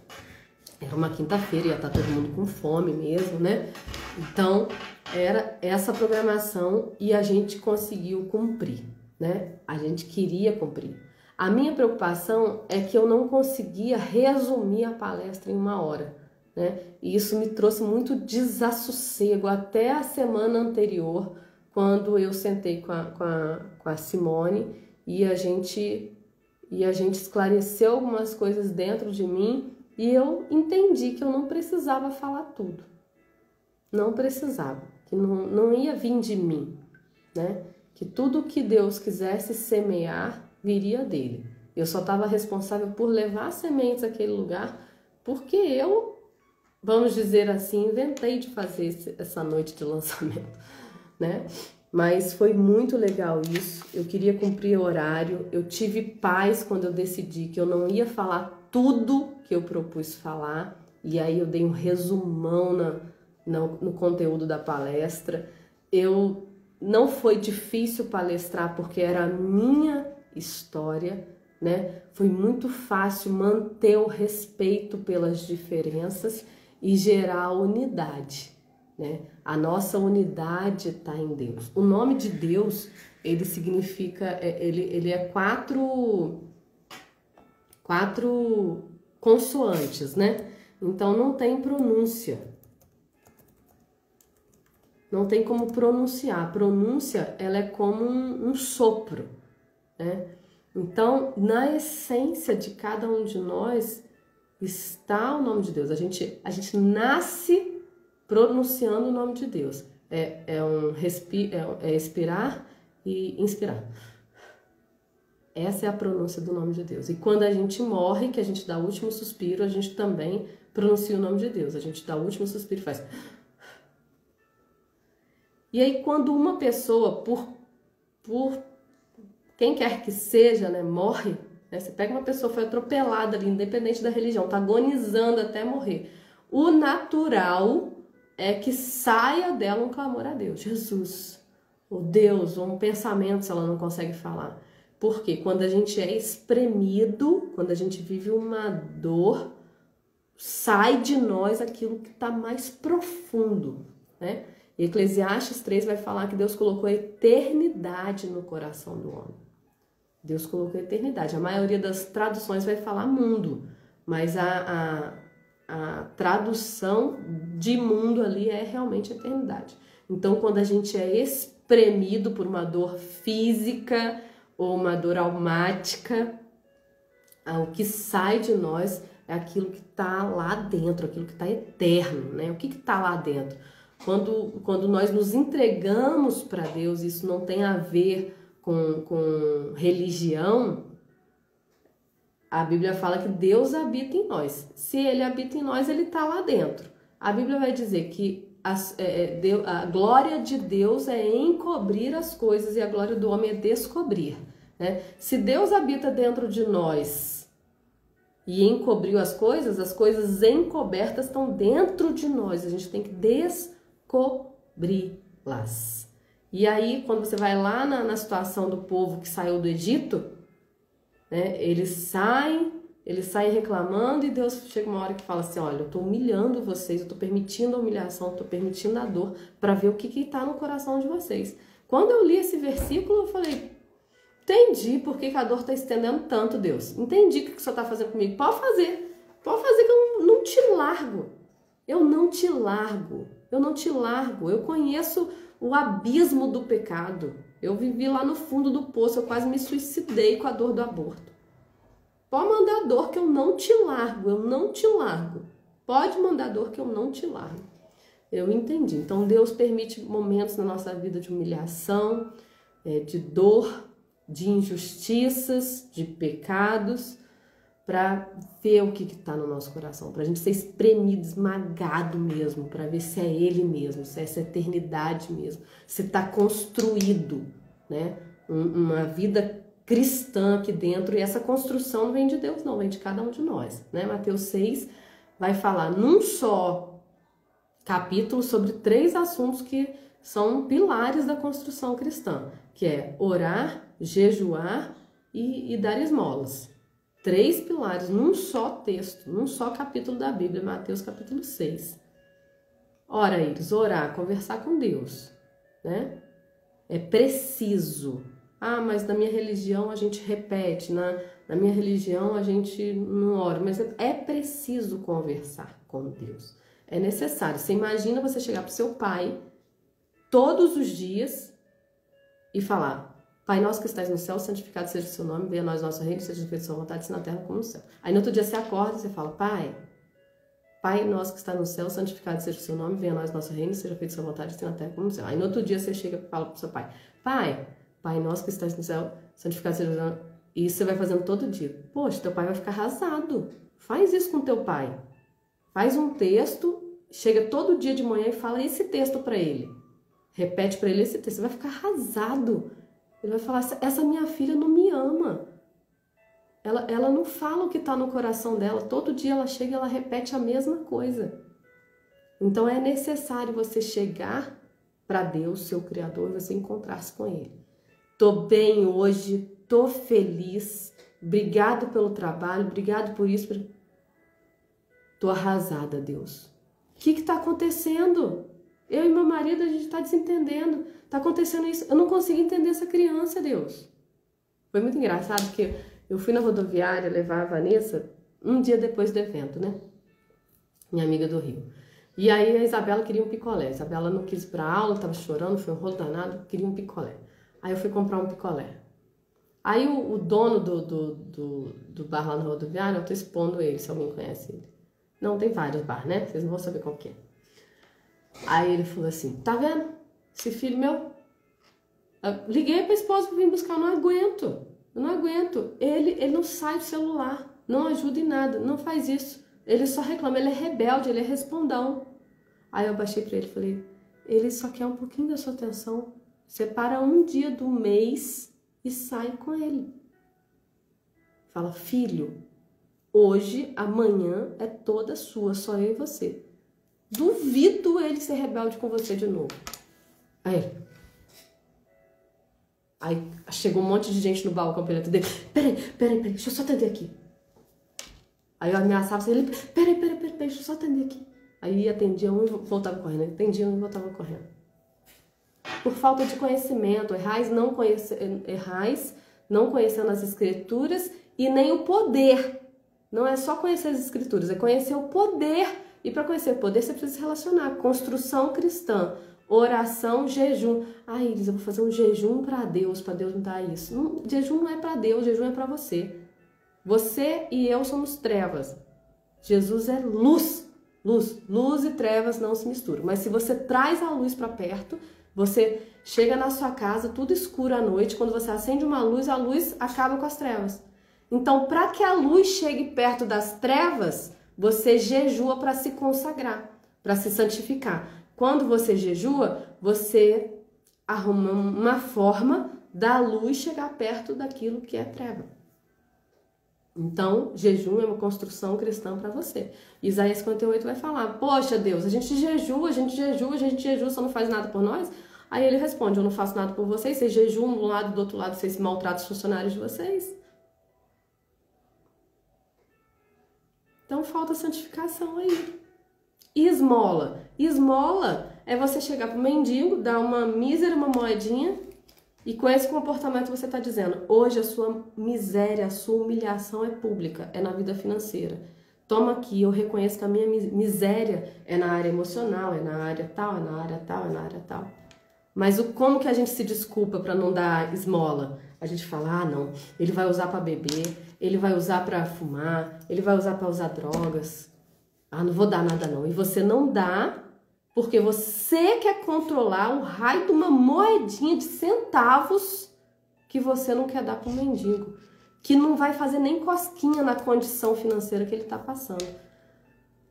Era uma quinta-feira, ia estar todo mundo com fome mesmo, né? Então, era essa programação e a gente conseguiu cumprir, né? A gente queria cumprir. A minha preocupação é que eu não conseguia resumir a palestra em 1 hora, né? E isso me trouxe muito desassossego até a semana anterior, quando eu sentei com a Simone e a gente esclareceu algumas coisas dentro de mim e eu entendi que eu não precisava falar tudo. Não precisava, que não ia vir de mim, né? Que tudo que Deus quisesse semear viria dele. Eu só estava responsável por levar sementes àquele lugar, porque eu, vamos dizer assim, inventei de fazer essa noite de lançamento, né? Mas foi muito legal isso. Eu queria cumprir o horário. Eu tive paz quando eu decidi que eu não ia falar tudo que eu propus falar. E aí eu dei um resumão no conteúdo da palestra. Não foi difícil palestrar porque era a minha história, né? Foi muito fácil manter o respeito pelas diferenças e gerar unidade, né? A nossa unidade está em Deus. O nome de Deus, ele significa, ele é quatro consoantes, né? Então não tem pronúncia. Não tem como pronunciar. A pronúncia, ela é como um sopro, né? Então, na essência de cada um de nós está o nome de Deus. A gente nasce pronunciando o nome de Deus. É expirar e inspirar. Essa é a pronúncia do nome de Deus. E quando a gente morre, que a gente dá o último suspiro, a gente também pronuncia o nome de Deus. A gente dá o último suspiro e faz. E aí, quando uma pessoa, por quem quer que seja, né, morre, né, você pega uma pessoa, foi atropelada ali, independente da religião, tá agonizando até morrer. O natural é que saia dela um clamor a Deus. Jesus, o Deus, ou um pensamento, se ela não consegue falar. Porque quando a gente é espremido, quando a gente vive uma dor, sai de nós aquilo que está mais profundo, né? E Eclesiastes 3 vai falar que Deus colocou a eternidade no coração do homem. Deus colocou a eternidade. A maioria das traduções vai falar mundo, mas a tradução de mundo ali é realmente eternidade. Então, quando a gente é espremido por uma dor física ou uma dor almática, o que sai de nós é aquilo que está lá dentro, aquilo que está eterno, né? O que está lá dentro? Quando nós nos entregamos para Deus, isso não tem a ver com religião, a Bíblia fala que Deus habita em nós. Se Ele habita em nós, Ele está lá dentro. A Bíblia vai dizer que a glória de Deus é encobrir as coisas e a glória do homem é descobrir, né? Se Deus habita dentro de nós e encobriu as coisas encobertas estão dentro de nós. A gente tem que descobri-las. E aí, quando você vai lá na situação do povo que saiu do Egito, né, eles saem reclamando e Deus chega uma hora que fala assim, olha, eu estou humilhando vocês, eu estou permitindo a humilhação, estou permitindo a dor para ver o que está no coração de vocês. Quando eu li esse versículo, eu falei, entendi por que a dor está estendendo tanto, Deus. Entendi o que o Senhor está fazendo comigo. Pode fazer que eu não te largo. Eu não te largo. Eu conheço o abismo do pecado. Eu vivi lá no fundo do poço, eu quase me suicidei com a dor do aborto. Pode mandar dor que eu não te largo, Pode mandar dor que eu não te largo. Eu entendi. Então Deus permite momentos na nossa vida de humilhação, de dor, de injustiças, de pecados, para ver o que está no nosso coração, para a gente ser espremido, esmagado mesmo, para ver se é Ele mesmo, se é essa eternidade mesmo, se está construído, né? Uma vida cristã aqui dentro, e essa construção não vem de Deus, não, vem de cada um de nós, né? Mateus 6 vai falar num só capítulo sobre 3 assuntos que são pilares da construção cristã, que é orar, jejuar e dar esmolas. 3 pilares num só texto, num só capítulo da Bíblia, Mateus capítulo 6. Ora, eles, orar, conversar com Deus, né? É preciso. Ah, mas na minha religião a gente repete, na minha religião a gente não ora, mas é preciso conversar com Deus. É necessário. Você imagina você chegar para o seu pai todos os dias e falar, Pai nosso que estás no céu, santificado seja o seu nome, venha a nós o nosso reino, seja feita a sua vontade, assim na terra como no céu. Aí no outro dia você acorda e você fala, Pai nosso que está no céu, santificado seja o seu nome, venha a nós o nosso reino, seja feita a sua vontade, assim na terra como no céu. Aí no outro dia você chega e fala para o seu pai, Pai nosso que estás no céu, santificado seja o seu nome. E isso você vai fazendo todo dia. Poxa, teu pai vai ficar arrasado. Faz isso com teu pai. Faz um texto, chega todo dia de manhã e fala esse texto para ele. Repete para ele esse texto, você vai ficar arrasado. Ele vai falar, essa minha filha não me ama. Ela não fala o que está no coração dela. Todo dia ela chega e ela repete a mesma coisa. Então é necessário você chegar para Deus, seu Criador, e você encontrar-se com Ele. Tô bem hoje, tô feliz. Obrigado pelo trabalho, obrigado por isso. Tô arrasada, Deus. O que está acontecendo? Eu e meu marido, a gente está desentendendo. Tá acontecendo isso. Eu não consigo entender essa criança, Deus. Foi muito engraçado, porque eu fui na rodoviária levar a Vanessa um dia depois do evento, né? Minha amiga do Rio. E aí a Isabela queria um picolé. A Isabela não quis ir pra aula, tava chorando, foi um rolo danado, queria um picolé. Aí eu fui comprar um picolé. Aí o dono do bar lá na rodoviária, eu tô expondo ele, se alguém conhece ele. Não, tem vários bar, né? Vocês não vão saber qual que é. Aí ele falou assim, tá vendo? Esse filho meu, Liguei para a esposa para vir buscar, eu não aguento. Ele não sai do celular, não ajuda em nada, não faz isso. Ele só reclama, ele é rebelde, ele é respondão. Aí eu baixei para ele e falei, ele só quer um pouquinho da sua atenção. Separa um dia do mês e sai com ele. Fala, filho, hoje, amanhã é toda sua, só eu e você. Duvido ele ser rebelde com você de novo. Aí chegou um monte de gente no balcão perto dele. Peraí, deixa eu só atender aqui. Aí eu ameaçava ele, peraí, deixa eu só atender aqui. Aí atendia um e voltava correndo, atendia um e voltava correndo. Por falta de conhecimento, errais não conhecendo as escrituras e nem o poder. Não é só conhecer as escrituras, é conhecer o poder. E para conhecer o poder, você precisa se relacionar. Construção cristã, oração, jejum. Iris, eu vou fazer um jejum para Deus me dar isso. Não, jejum não é para Deus, jejum é para você. Você e eu somos trevas. Jesus é luz. Luz e trevas não se misturam. Mas se você traz a luz para perto, você chega na sua casa, tudo escuro à noite, quando você acende uma luz, a luz acaba com as trevas. Então, para que a luz chegue perto das trevas, você jejua para se consagrar, para se santificar. Quando você jejua, você arruma uma forma da luz chegar perto daquilo que é treva. Então, jejum é uma construção cristã para você. Isaías 58 vai falar, poxa Deus, a gente jejua, só não faz nada por nós? Aí ele responde, eu não faço nada por vocês, vocês jejuam de um lado e do outro lado, vocês maltratam os funcionários de vocês. Então falta santificação aí. E esmola? Esmola é você chegar para o mendigo, dar uma mísera, uma moedinha, e com esse comportamento você está dizendo, hoje a sua miséria, a sua humilhação é pública, é na vida financeira. Toma aqui, eu reconheço que a minha miséria é na área emocional, é na área tal, é na área tal, é na área tal. Mas como que a gente se desculpa para não dar esmola? A gente fala, não, ele vai usar para beber, ele vai usar para fumar, ele vai usar para usar drogas. Não vou dar nada não. E você não dá porque você quer controlar o raio de uma moedinha de centavos que você não quer dar para o mendigo, que não vai fazer nem cosquinha na condição financeira que ele está passando.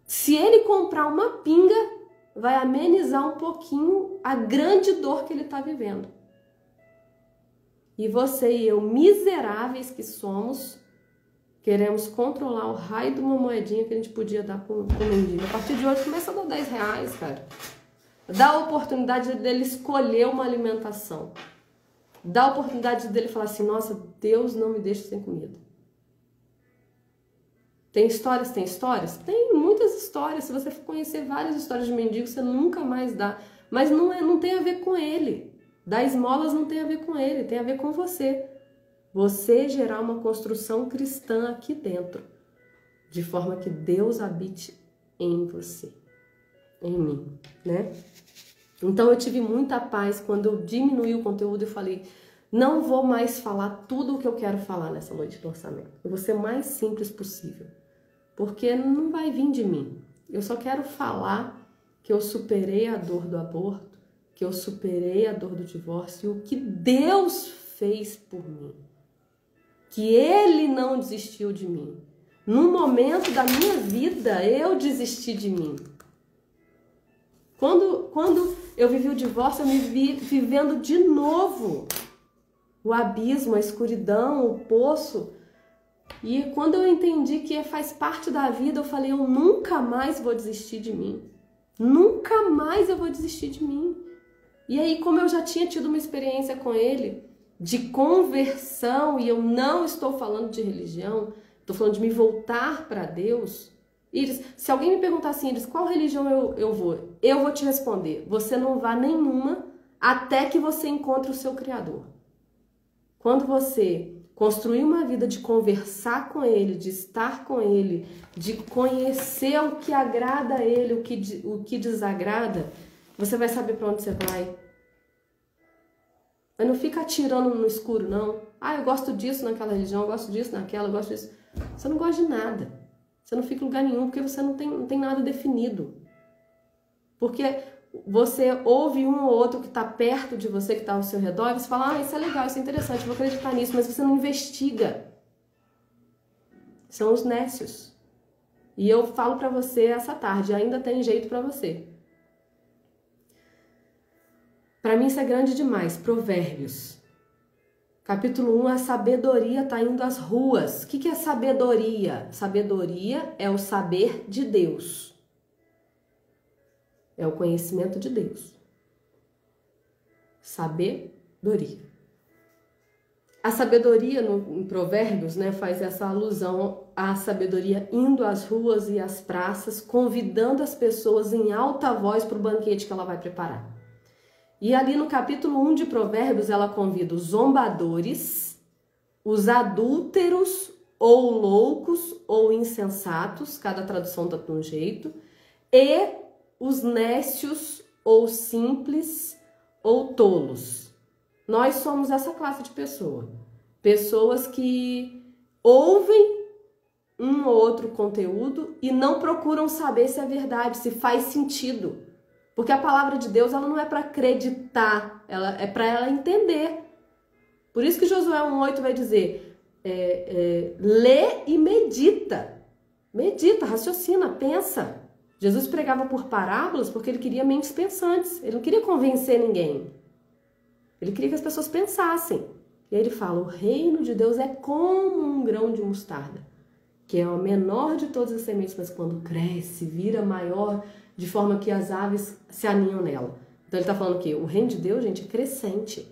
Se ele comprar uma pinga, vai amenizar um pouquinho a grande dor que ele está vivendo. E você e eu, miseráveis que somos, queremos controlar o raio de uma moedinha que a gente podia dar para o mendigo. A partir de hoje, começa a dar 10 reais, cara. Dá a oportunidade dele escolher uma alimentação. Dá a oportunidade dele falar assim, nossa, Deus não me deixa sem comida. Tem histórias? Tem histórias? Tem muitas histórias. Se você for conhecer várias histórias de mendigo, você nunca mais dá. Mas não tem a ver com ele. Dar esmolas não tem a ver com ele, tem a ver com você. Você gerar uma construção cristã aqui dentro, de forma que Deus habite em você, em mim, né? Então eu tive muita paz quando eu diminuí o conteúdo e falei, não vou mais falar tudo o que eu quero falar nessa noite do orçamento. Eu vou ser o mais simples possível, porque não vai vir de mim. Eu só quero falar que eu superei a dor do aborto, que eu superei a dor do divórcio e o que Deus fez por mim. Que Ele não desistiu de mim. Num momento da minha vida, eu desisti de mim. Quando eu vivi o divórcio, eu me vi vivendo de novo o abismo, a escuridão, o poço. E quando eu entendi que faz parte da vida, eu falei, eu nunca mais vou desistir de mim. Nunca mais eu vou desistir de mim. E aí, como eu já tinha tido uma experiência com Ele, de conversão, e eu não estou falando de religião, estou falando de me voltar para Deus. Iris, se alguém me perguntar assim, Iris, qual religião eu vou te responder, você não vá nenhuma até que você encontre o seu Criador. Quando você construir uma vida de conversar com Ele, de estar com Ele, de conhecer o que agrada a Ele, o que desagrada, você vai saber para onde você vai. Mas não fica atirando no escuro, não. Eu gosto disso naquela religião, eu gosto disso naquela, eu gosto disso. Você não gosta de nada. Você não fica em lugar nenhum, porque você não tem nada definido. Porque você ouve um ou outro que está perto de você, que está ao seu redor, e você fala, ah, isso é legal, isso é interessante, vou acreditar nisso, mas você não investiga. São os nécios. E eu falo para você essa tarde, ainda tem jeito para você. Para mim isso é grande demais. Provérbios. Capítulo 1, a sabedoria está indo às ruas. O que é sabedoria? Sabedoria é o saber de Deus. É o conhecimento de Deus. Sabedoria. A sabedoria em Provérbios, né, faz essa alusão à sabedoria indo às ruas e às praças, convidando as pessoas em alta voz para o banquete que ela vai preparar. E ali no capítulo 1 de Provérbios, ela convida os zombadores, os adúlteros, ou loucos, ou insensatos, cada tradução está de um jeito, e os nécios, ou simples, ou tolos. Nós somos essa classe de pessoa. Pessoas que ouvem um ou outro conteúdo e não procuram saber se é verdade, se faz sentido. Porque a palavra de Deus ela não é para acreditar, ela é para ela entender. Por isso que Josué 1,8 vai dizer, lê e medita. Medita, raciocina, pensa. Jesus pregava por parábolas porque ele queria mentes pensantes. Ele não queria convencer ninguém. Ele queria que as pessoas pensassem. E aí ele fala, o reino de Deus é como um grão de mostarda, que é o menor de todas as sementes, mas quando cresce, vira maior, de forma que as aves se aninham nela. Então ele está falando que o reino de Deus, gente, é crescente.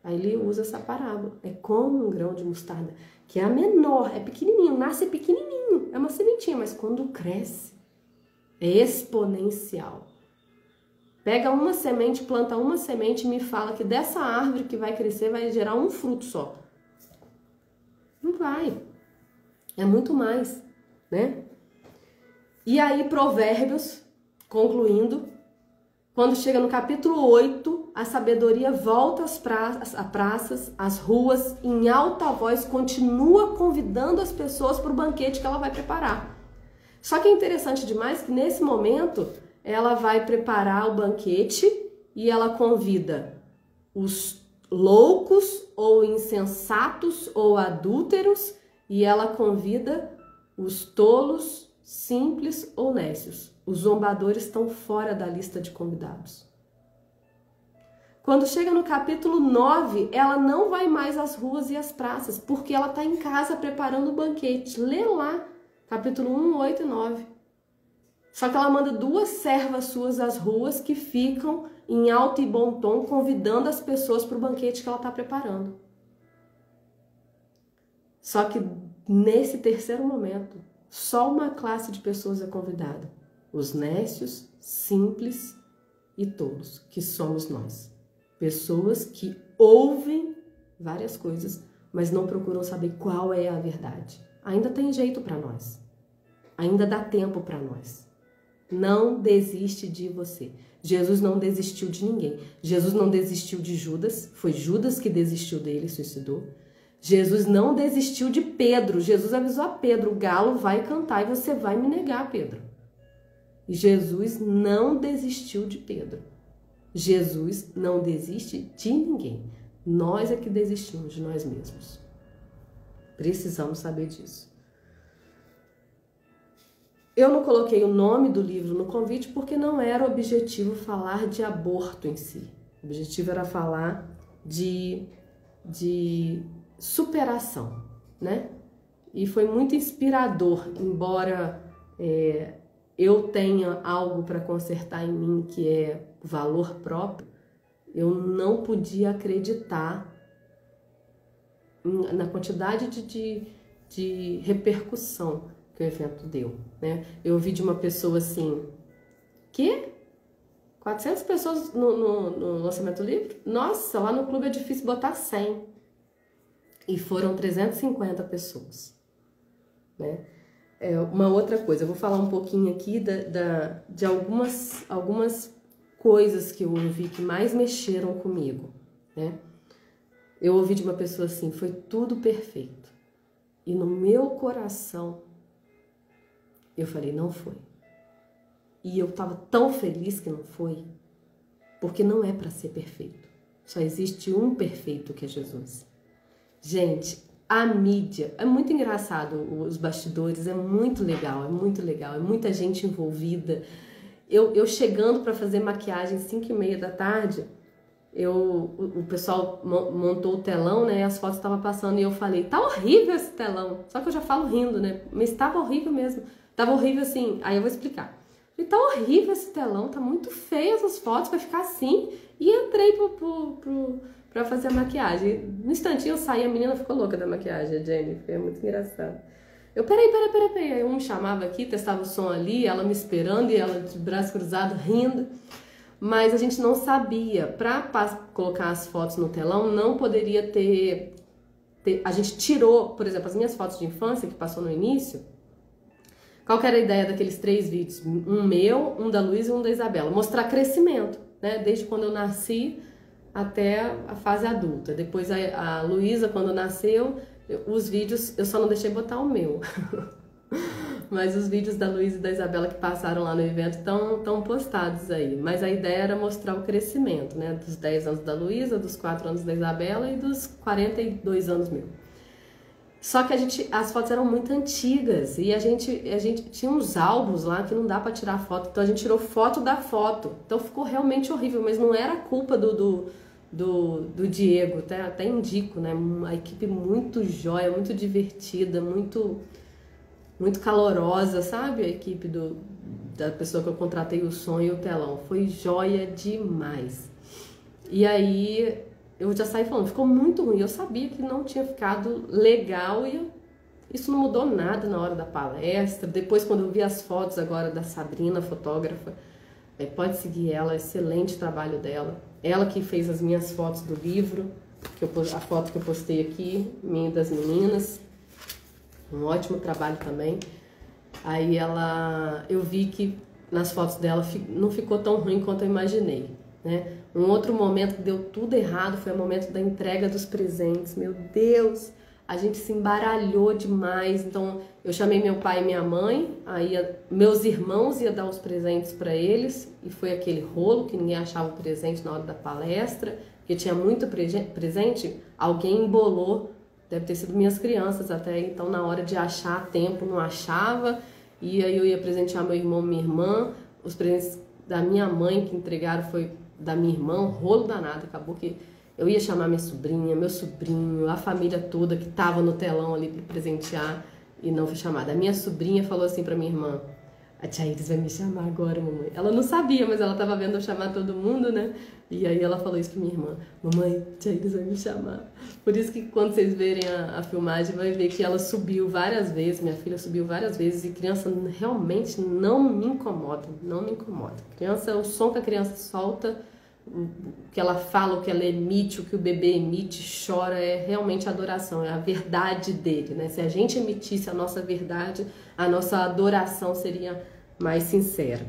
Aí ele usa essa parábola. É como um grão de mostarda, que é a menor, é pequenininho, nasce pequenininho, é uma sementinha, mas quando cresce, é exponencial. Pega uma semente, planta uma semente e me fala que dessa árvore que vai crescer vai gerar um fruto só. Não vai. É muito mais, né? E aí, Provérbios, concluindo, quando chega no capítulo 8, a sabedoria volta às praças, às ruas, em alta voz, continua convidando as pessoas para o banquete que ela vai preparar. Só que é interessante demais que nesse momento ela vai preparar o banquete e ela convida os loucos ou insensatos ou adúlteros e ela convida os tolos, simples ou nécios. Os zombadores estão fora da lista de convidados. Quando chega no capítulo 9, ela não vai mais às ruas e às praças, porque ela está em casa preparando o banquete. Lê lá, capítulo 1, 8 e 9. Só que ela manda 2 servas suas às ruas que ficam em alto e bom tom, convidando as pessoas para o banquete que ela está preparando. Só que nesse terceiro momento, só uma classe de pessoas é convidada. Os nécios, simples e tolos, que somos nós. Pessoas que ouvem várias coisas, mas não procuram saber qual é a verdade. Ainda tem jeito para nós. Ainda dá tempo para nós. Não desiste de você. Jesus não desistiu de ninguém. Jesus não desistiu de Judas. Foi Judas que desistiu dele, suicidou. Jesus não desistiu de Pedro. Jesus avisou a Pedro, o galo vai cantar e você vai me negar, Pedro. E Jesus não desistiu de Pedro. Jesus não desiste de ninguém. Nós é que desistimos de nós mesmos. Precisamos saber disso. Eu não coloquei o nome do livro no convite porque não era o objetivo falar de aborto em si. O objetivo era falar de superação, né? E foi muito inspirador, embora eu tenha algo para consertar em mim que é valor próprio, eu não podia acreditar na quantidade de repercussão que o evento deu, né? Eu ouvi de uma pessoa assim, que 400 pessoas no lançamento do livro? Nossa, lá no clube é difícil botar 100. E foram 350 pessoas, né? Uma outra coisa, eu vou falar um pouquinho aqui de algumas coisas que eu ouvi que mais mexeram comigo, né? Eu ouvi de uma pessoa assim, foi tudo perfeito. E no meu coração, eu falei, não foi. E eu estava tão feliz que não foi, porque não é para ser perfeito. Só existe um perfeito, que é Jesus. Gente, a mídia, é muito engraçado os bastidores, é muito legal, é muita gente envolvida. Eu chegando para fazer maquiagem 5h30 da tarde, o pessoal montou o telão, né? As fotos estavam passando e eu falei, tá horrível esse telão. Só que eu já falo rindo, né? Mas estava horrível mesmo. Tava horrível assim, aí eu vou explicar. E tá horrível esse telão, tá muito feio essas fotos, vai ficar assim. E entrei pra fazer a maquiagem. No instantinho eu saí, a menina ficou louca da maquiagem, a Jennifer, é muito engraçado. Eu, peraí. Aí um me chamava aqui, testava o som ali, ela me esperando e ela de braço cruzado, rindo. Mas a gente não sabia, pra colocar as fotos no telão, não poderia ter... A gente tirou, por exemplo, as minhas fotos de infância, que passou no início. Qual que era a ideia daqueles 3 vídeos? Um meu, um da Luísa e um da Isabela. Mostrar crescimento, né? Desde quando eu nasci até a fase adulta. Depois a Luísa, quando nasceu, os vídeos, eu só não deixei botar o meu. Mas os vídeos da Luísa e da Isabela que passaram lá no evento estão postados aí. Mas a ideia era mostrar o crescimento, né? Dos 10 anos da Luísa, dos 4 anos da Isabela e dos 42 anos meu. Só que as fotos eram muito antigas e a gente tinha uns álbuns lá que não dá pra tirar foto, então a gente tirou foto da foto. Então ficou realmente horrível, mas não era culpa do Diego, até indico, né? Uma equipe muito jóia, muito divertida, muito calorosa, sabe? A equipe da pessoa que eu contratei o som e o telão. Foi jóia demais. E aí eu já saí falando, ficou muito ruim. Eu sabia que não tinha ficado legal e isso não mudou nada na hora da palestra. Depois, quando eu vi as fotos agora da Sabrina, fotógrafa, pode seguir ela, excelente trabalho dela. Ela que fez as minhas fotos do livro, a foto que eu postei aqui, minha e das meninas. Um ótimo trabalho também. Aí eu vi que nas fotos dela não ficou tão ruim quanto eu imaginei, né? Um outro momento que deu tudo errado foi o momento da entrega dos presentes. Meu Deus, a gente se embaralhou demais. Então eu chamei meu pai e minha mãe, aí meus irmãos iam dar os presentes para eles e foi aquele rolo que ninguém achava o presente na hora da palestra, porque tinha muito presente, alguém embolou. Deve ter sido minhas crianças até, então na hora de achar a tempo não achava, e aí eu ia presentear meu irmão e minha irmã. Os presentes da minha mãe que entregaram foi da minha irmã, um rolo danado. Acabou que eu ia chamar minha sobrinha, meu sobrinho, a família toda que tava no telão ali para presentear e não foi chamada. A minha sobrinha falou assim para minha irmã, a tia Iris vai me chamar agora, mamãe. Ela não sabia, mas ela tava vendo eu chamar todo mundo, né? E aí ela falou isso pra minha irmã, mamãe, a tia Iris vai me chamar. Por isso que quando vocês verem a filmagem, vai ver que ela subiu várias vezes, minha filha subiu várias vezes, e criança realmente não me incomoda, não me incomoda. Criança, o som que a criança solta, o que ela fala, o que ela emite, o que o bebê emite, chora, é realmente adoração, é a verdade dele, né? Se a gente emitisse a nossa verdade, a nossa adoração seria mais sincera.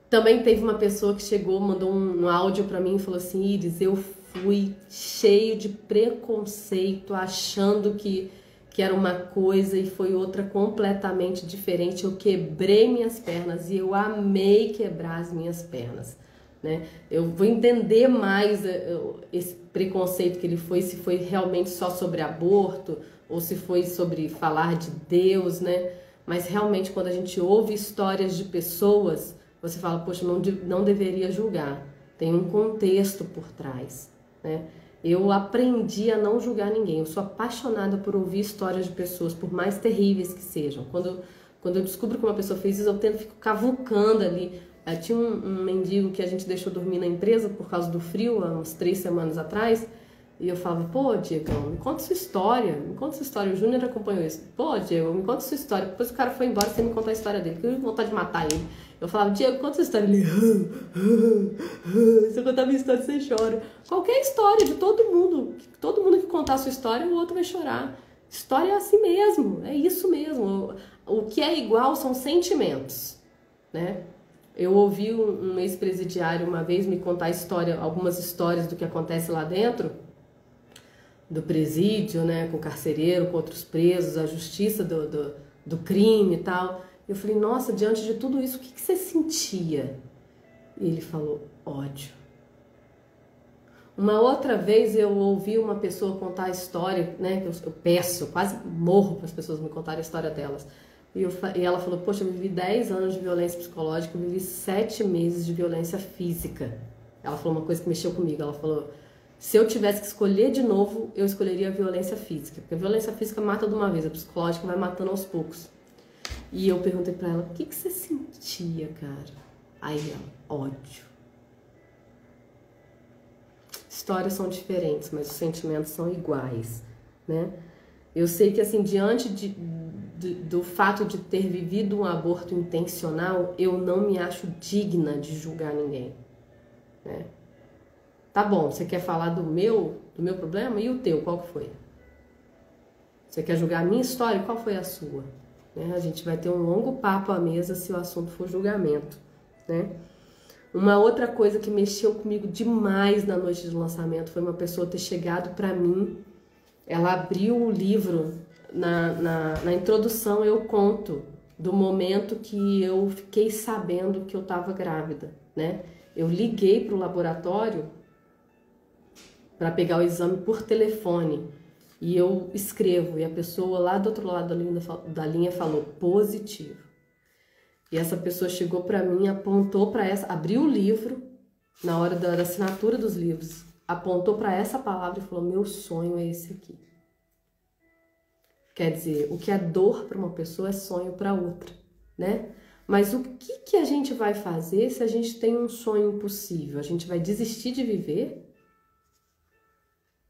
Também teve uma pessoa que chegou, mandou um áudio pra mim e falou assim, Iris, eu fui cheio de preconceito, achando que era uma coisa e foi outra completamente diferente. Eu quebrei minhas pernas e eu amei quebrar as minhas pernas, né? Eu vou entender mais esse preconceito que ele foi, se foi realmente só sobre aborto ou se foi sobre falar de Deus, né? Mas realmente quando a gente ouve histórias de pessoas, você fala, poxa, não deveria julgar. Tem um contexto por trás, né? Eu aprendi a não julgar ninguém. Eu sou apaixonada por ouvir histórias de pessoas, por mais terríveis que sejam. Quando eu descubro que uma pessoa fez isso, eu tento ficar cavucando ali. Tinha um mendigo que a gente deixou dormir na empresa por causa do frio, há uns 3 semanas atrás. E eu falava, pô, Diego, me conta sua história. Me conta sua história. O Júnior acompanhou isso. Pô, Diego, me conta sua história. Depois o cara foi embora sem me contar a história dele, porque eu tinha vontade de matar ele. Eu falava, Diego, conta sua história. Ele, se eu contar minha história, você chora. Qualquer história de todo mundo que contar a sua história, o outro vai chorar. História é assim mesmo, é isso mesmo. O que é igual são sentimentos, né? Eu ouvi um ex-presidiário uma vez me contar algumas histórias do que acontece lá dentro, do presídio, né, com o carcereiro, com outros presos, a justiça do crime e tal. Eu falei, nossa, diante de tudo isso, o que você sentia? E ele falou, ódio. Uma outra vez eu ouvi uma pessoa contar a história, né, que eu peço, eu quase morro para as pessoas me contarem a história delas. E ela falou, poxa, eu vivi 10 anos de violência psicológica, eu vivi 7 meses de violência física. Ela falou uma coisa que mexeu comigo, ela falou, se eu tivesse que escolher de novo, eu escolheria a violência física, porque a violência física mata de uma vez, a psicológica vai matando aos poucos. E eu perguntei pra ela, o que você sentia, cara? Aí ela, ódio. Histórias são diferentes, mas os sentimentos são iguais, né? Eu sei que, assim, diante do fato de ter vivido um aborto intencional, eu não me acho digna de julgar ninguém, né? Tá bom, você quer falar do meu problema? E o teu, qual que foi? Você quer julgar a minha história? Qual foi a sua? Né? A gente vai ter um longo papo à mesa se o assunto for julgamento, né? Uma outra coisa que mexeu comigo demais na noite de lançamento foi uma pessoa ter chegado para mim. Ela abriu o livro, na introdução eu conto do momento que eu fiquei sabendo que eu estava grávida, né? Eu liguei para o laboratório para pegar o exame por telefone e eu escrevo e a pessoa lá do outro lado da linha falou positivo. E essa pessoa chegou para mim, apontou para abriu o livro, na hora da assinatura dos livros, apontou para essa palavra e falou, meu sonho é esse aqui. Quer dizer, o que é dor para uma pessoa é sonho para outra, né? Mas o que a gente vai fazer se a gente tem um sonho impossível? A gente vai desistir de viver?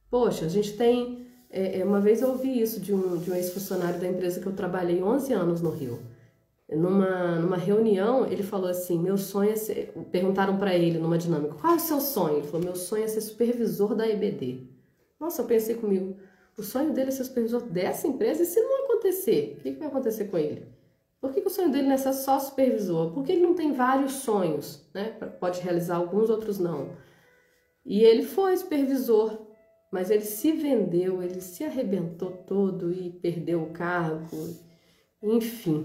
Poxa, a gente tem... uma vez eu ouvi isso de um ex-funcionário da empresa que eu trabalhei 11 anos no Rio. Numa reunião, ele falou assim, meu sonho é ser... Perguntaram para ele numa dinâmica, qual é o seu sonho? Ele falou, meu sonho é ser supervisor da EBD. Nossa, eu pensei comigo, o sonho dele é ser supervisor dessa empresa? E se não acontecer? O que vai acontecer com ele? Por que o sonho dele não é ser só supervisor? Porque ele não tem vários sonhos, né? Pode realizar alguns, outros não. E ele foi supervisor, mas ele se vendeu, ele se arrebentou todo e perdeu o cargo, enfim...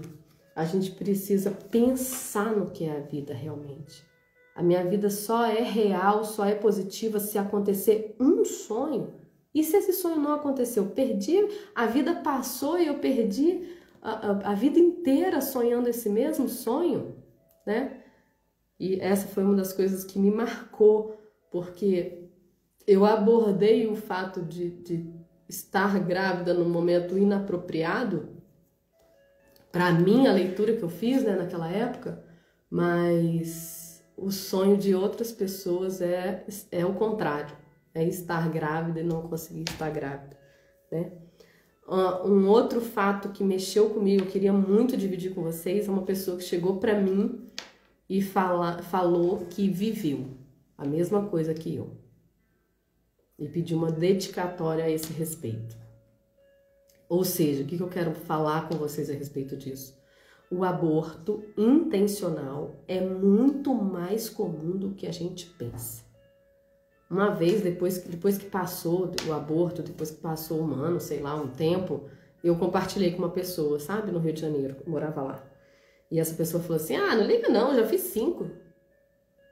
A gente precisa pensar no que é a vida realmente. A minha vida só é real, só é positiva se acontecer um sonho. E se esse sonho não aconteceu? Perdi, a vida passou e eu perdi a vida inteira sonhando esse mesmo sonho, né? E essa foi uma das coisas que me marcou, porque eu abordei o fato de estar grávida num momento inapropriado, para mim, a leitura que eu fiz, né, naquela época, mas o sonho de outras pessoas é o contrário, é estar grávida e não conseguir estar grávida, né? Um outro fato que mexeu comigo, eu queria muito dividir com vocês, é uma pessoa que chegou para mim e falou que viveu a mesma coisa que eu e pediu uma dedicatória a esse respeito. Ou seja, o que eu quero falar com vocês a respeito disso? O aborto intencional é muito mais comum do que a gente pensa. Uma vez, depois que passou o aborto, depois que passou um ano, sei lá, um tempo, eu compartilhei com uma pessoa, sabe, no Rio de Janeiro, eu morava lá. E essa pessoa falou assim, não liga não, já fiz 5.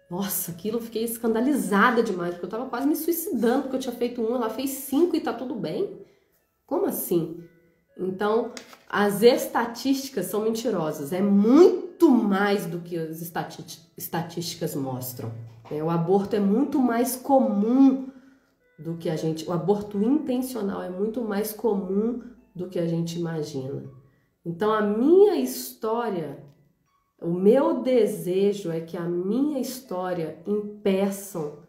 Nossa, aquilo eu fiquei escandalizada demais, porque eu tava quase me suicidando, porque eu tinha feito 1, ela fez 5 e tá tudo bem. Como assim? Então, as estatísticas são mentirosas. É muito mais do que as estatísticas mostram. O aborto é muito mais comum do que a gente... O aborto intencional é muito mais comum do que a gente imagina. Então, a minha história, o meu desejo é que a minha história impeçam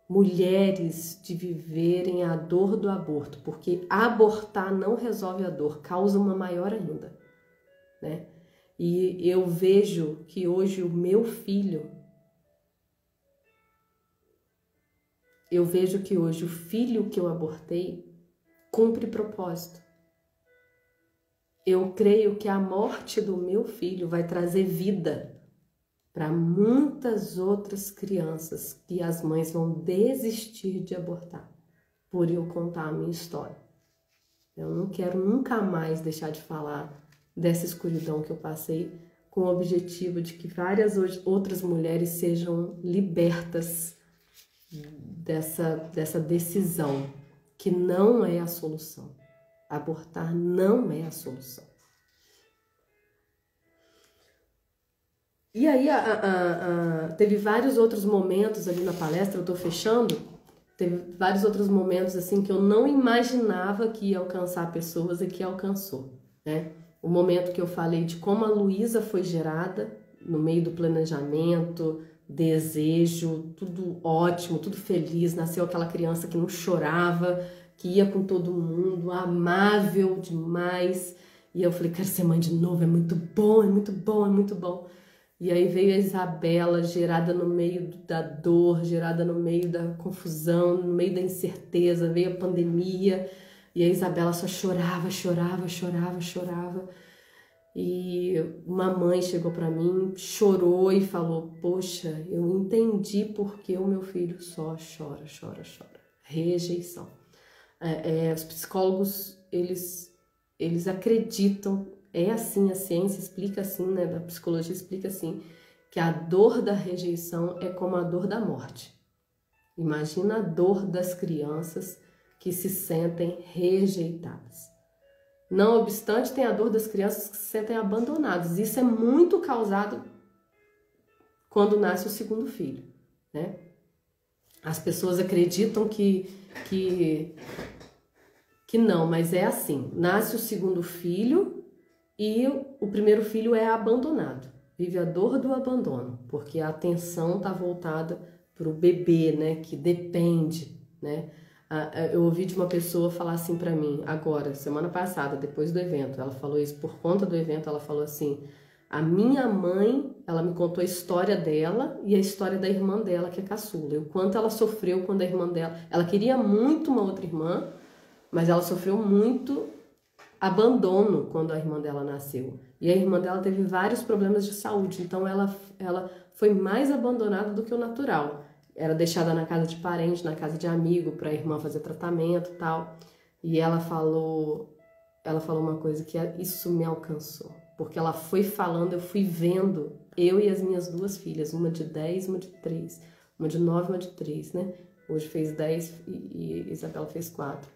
mulheres de viverem a dor do aborto, porque abortar não resolve a dor, causa uma maior ainda, né? E eu vejo que hoje o meu filho, o filho que eu abortei cumpre propósito. Eu creio que a morte do meu filho vai trazer vida para muitas outras crianças que as mães vão desistir de abortar por eu contar a minha história. Eu não quero nunca mais deixar de falar dessa escuridão que eu passei com o objetivo de que várias outras mulheres sejam libertas dessa decisão, que não é a solução. Abortar não é a solução. E aí teve vários outros momentos ali na palestra, eu estou fechando, teve vários outros momentos assim que eu não imaginava que ia alcançar pessoas e que alcançou, né? O momento que eu falei de como a Luísa foi gerada no meio do planejamento, desejo, tudo ótimo, tudo feliz, nasceu aquela criança que não chorava, que ia com todo mundo, amável demais, e eu falei, quero ser mãe de novo, é muito bom, é muito bom, é muito bom. E aí veio a Isabela, gerada no meio da dor, gerada no meio da confusão, no meio da incerteza, veio a pandemia, e a Isabela só chorava, chorava, chorava, chorava. E uma mãe chegou para mim, chorou e falou, poxa, eu entendi porque o meu filho só chora, chora, chora. Rejeição. Os psicólogos, eles acreditam, é assim, a ciência explica assim, né, a psicologia explica assim, que a dor da rejeição é como a dor da morte. Imagina a dor das crianças que se sentem rejeitadas. Não obstante, tem a dor das crianças que se sentem abandonadas. Isso é muito causado quando nasce o segundo filho, né? As pessoas acreditam que não, mas é assim. Nasce o segundo filho e o primeiro filho é abandonado. Vive a dor do abandono, porque a atenção está voltada para o bebê, né? Que depende, né? Eu ouvi de uma pessoa falar assim para mim, agora, semana passada, depois do evento, ela falou isso por conta do evento, ela falou assim, a minha mãe, ela me contou a história dela e a história da irmã dela, que é caçula, e o quanto ela sofreu quando a irmã dela, ela queria muito uma outra irmã, mas ela sofreu muito abandono quando a irmã dela nasceu, e a irmã dela teve vários problemas de saúde, então ela foi mais abandonada do que o natural. Era deixada na casa de parente, na casa de amigo, para a irmã fazer tratamento e tal. E ela falou uma coisa que isso me alcançou. Porque ela foi falando, eu fui vendo, eu e as minhas duas filhas, uma de 10, uma de 3, uma de 9, uma de 3, né? Hoje fez 10 e Isabela fez 4.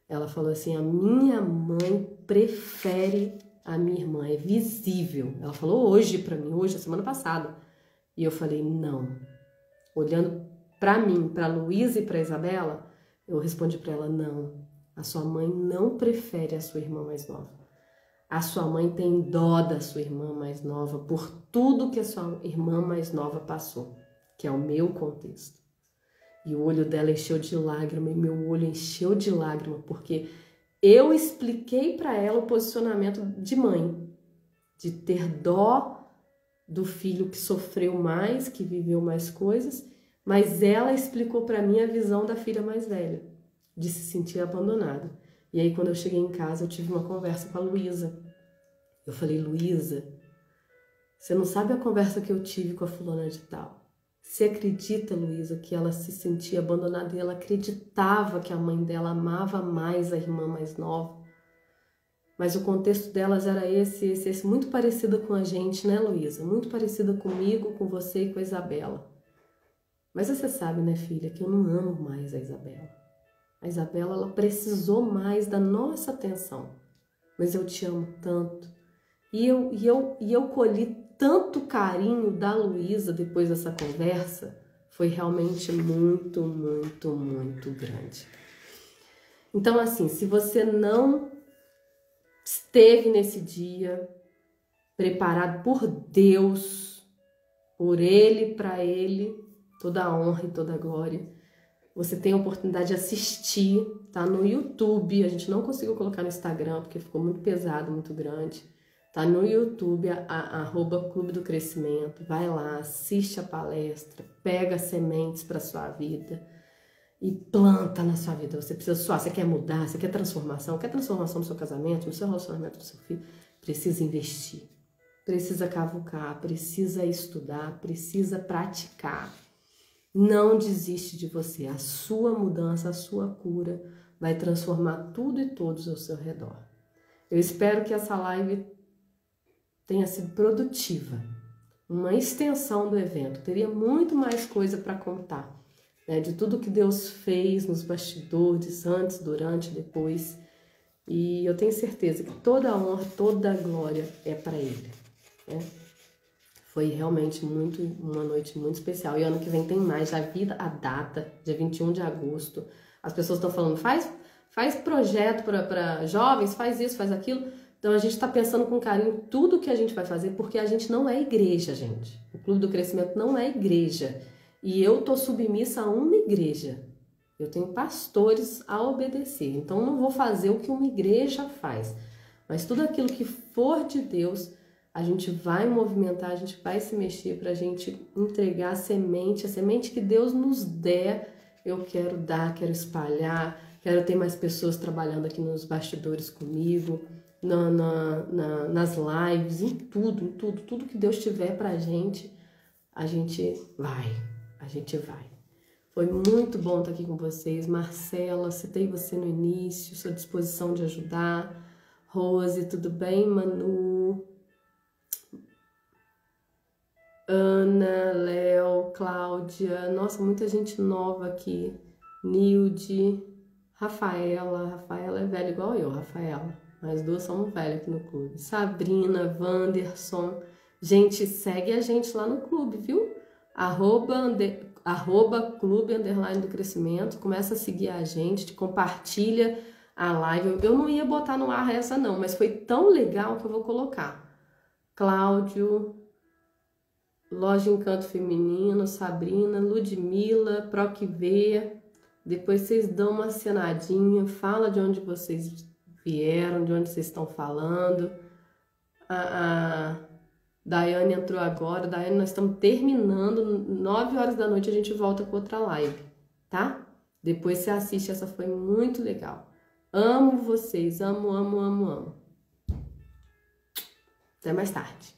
Ela falou assim, a minha mãe prefere a minha irmã, é visível. Ela falou hoje para mim, hoje, a semana passada. E eu falei, não. Olhando para mim, para a Luísa e para a Isabela, eu respondi para ela, não, a sua mãe não prefere a sua irmã mais nova. A sua mãe tem dó da sua irmã mais nova por tudo que a sua irmã mais nova passou, que é o meu contexto. E o olho dela encheu de lágrima e meu olho encheu de lágrima, porque eu expliquei para ela o posicionamento de mãe, de ter dó do filho que sofreu mais, que viveu mais coisas, mas ela explicou para mim a visão da filha mais velha, de se sentir abandonada. E aí quando eu cheguei em casa, eu tive uma conversa com a Luísa. Eu falei, Luísa, você não sabe a conversa que eu tive com a fulana de tal. Você acredita, Luísa, que ela se sentia abandonada e ela acreditava que a mãe dela amava mais a irmã mais nova? Mas o contexto delas era esse, muito parecida com a gente, né, Luísa? Muito parecida comigo, com você e com a Isabela. Mas você sabe, né, filha, que eu não amo mais a Isabela. A Isabela, ela precisou mais da nossa atenção. Mas eu te amo tanto. E eu colhi tanto carinho da Luísa depois dessa conversa. Foi realmente muito, muito, muito grande. Então, assim, se você não esteve nesse dia preparado por Deus, por Ele, para Ele, toda a honra e toda a glória. Você tem a oportunidade de assistir, tá no YouTube, a gente não conseguiu colocar no Instagram porque ficou muito pesado, muito grande. Tá no YouTube, @Clube do Crescimento, vai lá, assiste a palestra, pega sementes para sua vida e planta na sua vida. Você precisa só, você quer mudar, você quer transformação no seu casamento, no seu relacionamento com seu filho, precisa investir, precisa cavucar, precisa estudar, precisa praticar. Não desiste de você, a sua mudança, a sua cura vai transformar tudo e todos ao seu redor. Eu espero que essa live tenha sido produtiva, uma extensão do evento. Teria muito mais coisa para contar, né, de tudo que Deus fez nos bastidores, antes, durante, depois. E eu tenho certeza que toda a honra, toda a glória é para Ele, né? Foi realmente uma noite muito especial. E ano que vem tem mais, já vi a data, dia 21 de agosto. As pessoas estão falando, faz projeto para jovens, faz isso, faz aquilo. Então a gente está pensando com carinho tudo que a gente vai fazer, porque a gente não é igreja, gente. O Clube do Crescimento não é igreja. E eu tô submissa a uma igreja. Eu tenho pastores a obedecer. Então não vou fazer o que uma igreja faz. Mas tudo aquilo que for de Deus, a gente vai movimentar, a gente vai se mexer para a gente entregar a semente que Deus nos der. Eu quero dar, quero espalhar, quero ter mais pessoas trabalhando aqui nos bastidores comigo, nas lives, em tudo que Deus tiver pra gente, a gente vai. Foi muito bom estar aqui com vocês. Marcela, citei você no início, sua disposição de ajudar. Rose, tudo bem? Manu, Ana, Léo, Cláudia, nossa, muita gente nova aqui. Nilde, Rafaela é velha igual eu, Rafaela. Nós duas somos velhas aqui no clube. Sabrina, Wanderson. Gente, segue a gente lá no clube, viu? @ clube _ do crescimento. Começa a seguir a gente, compartilha a live. Eu não ia botar no ar essa não, mas foi tão legal que eu vou colocar. Cláudio, Loja Encanto Feminino, Sabrina, Ludmila, Proquivê. Depois vocês dão uma acenadinha, fala de onde vocês vieram, de onde vocês estão falando. A Daiane entrou agora. Daiane, nós estamos terminando. 9 horas da noite a gente volta com outra live, tá? Depois você assiste, essa foi muito legal. Amo vocês, amo. Até mais tarde.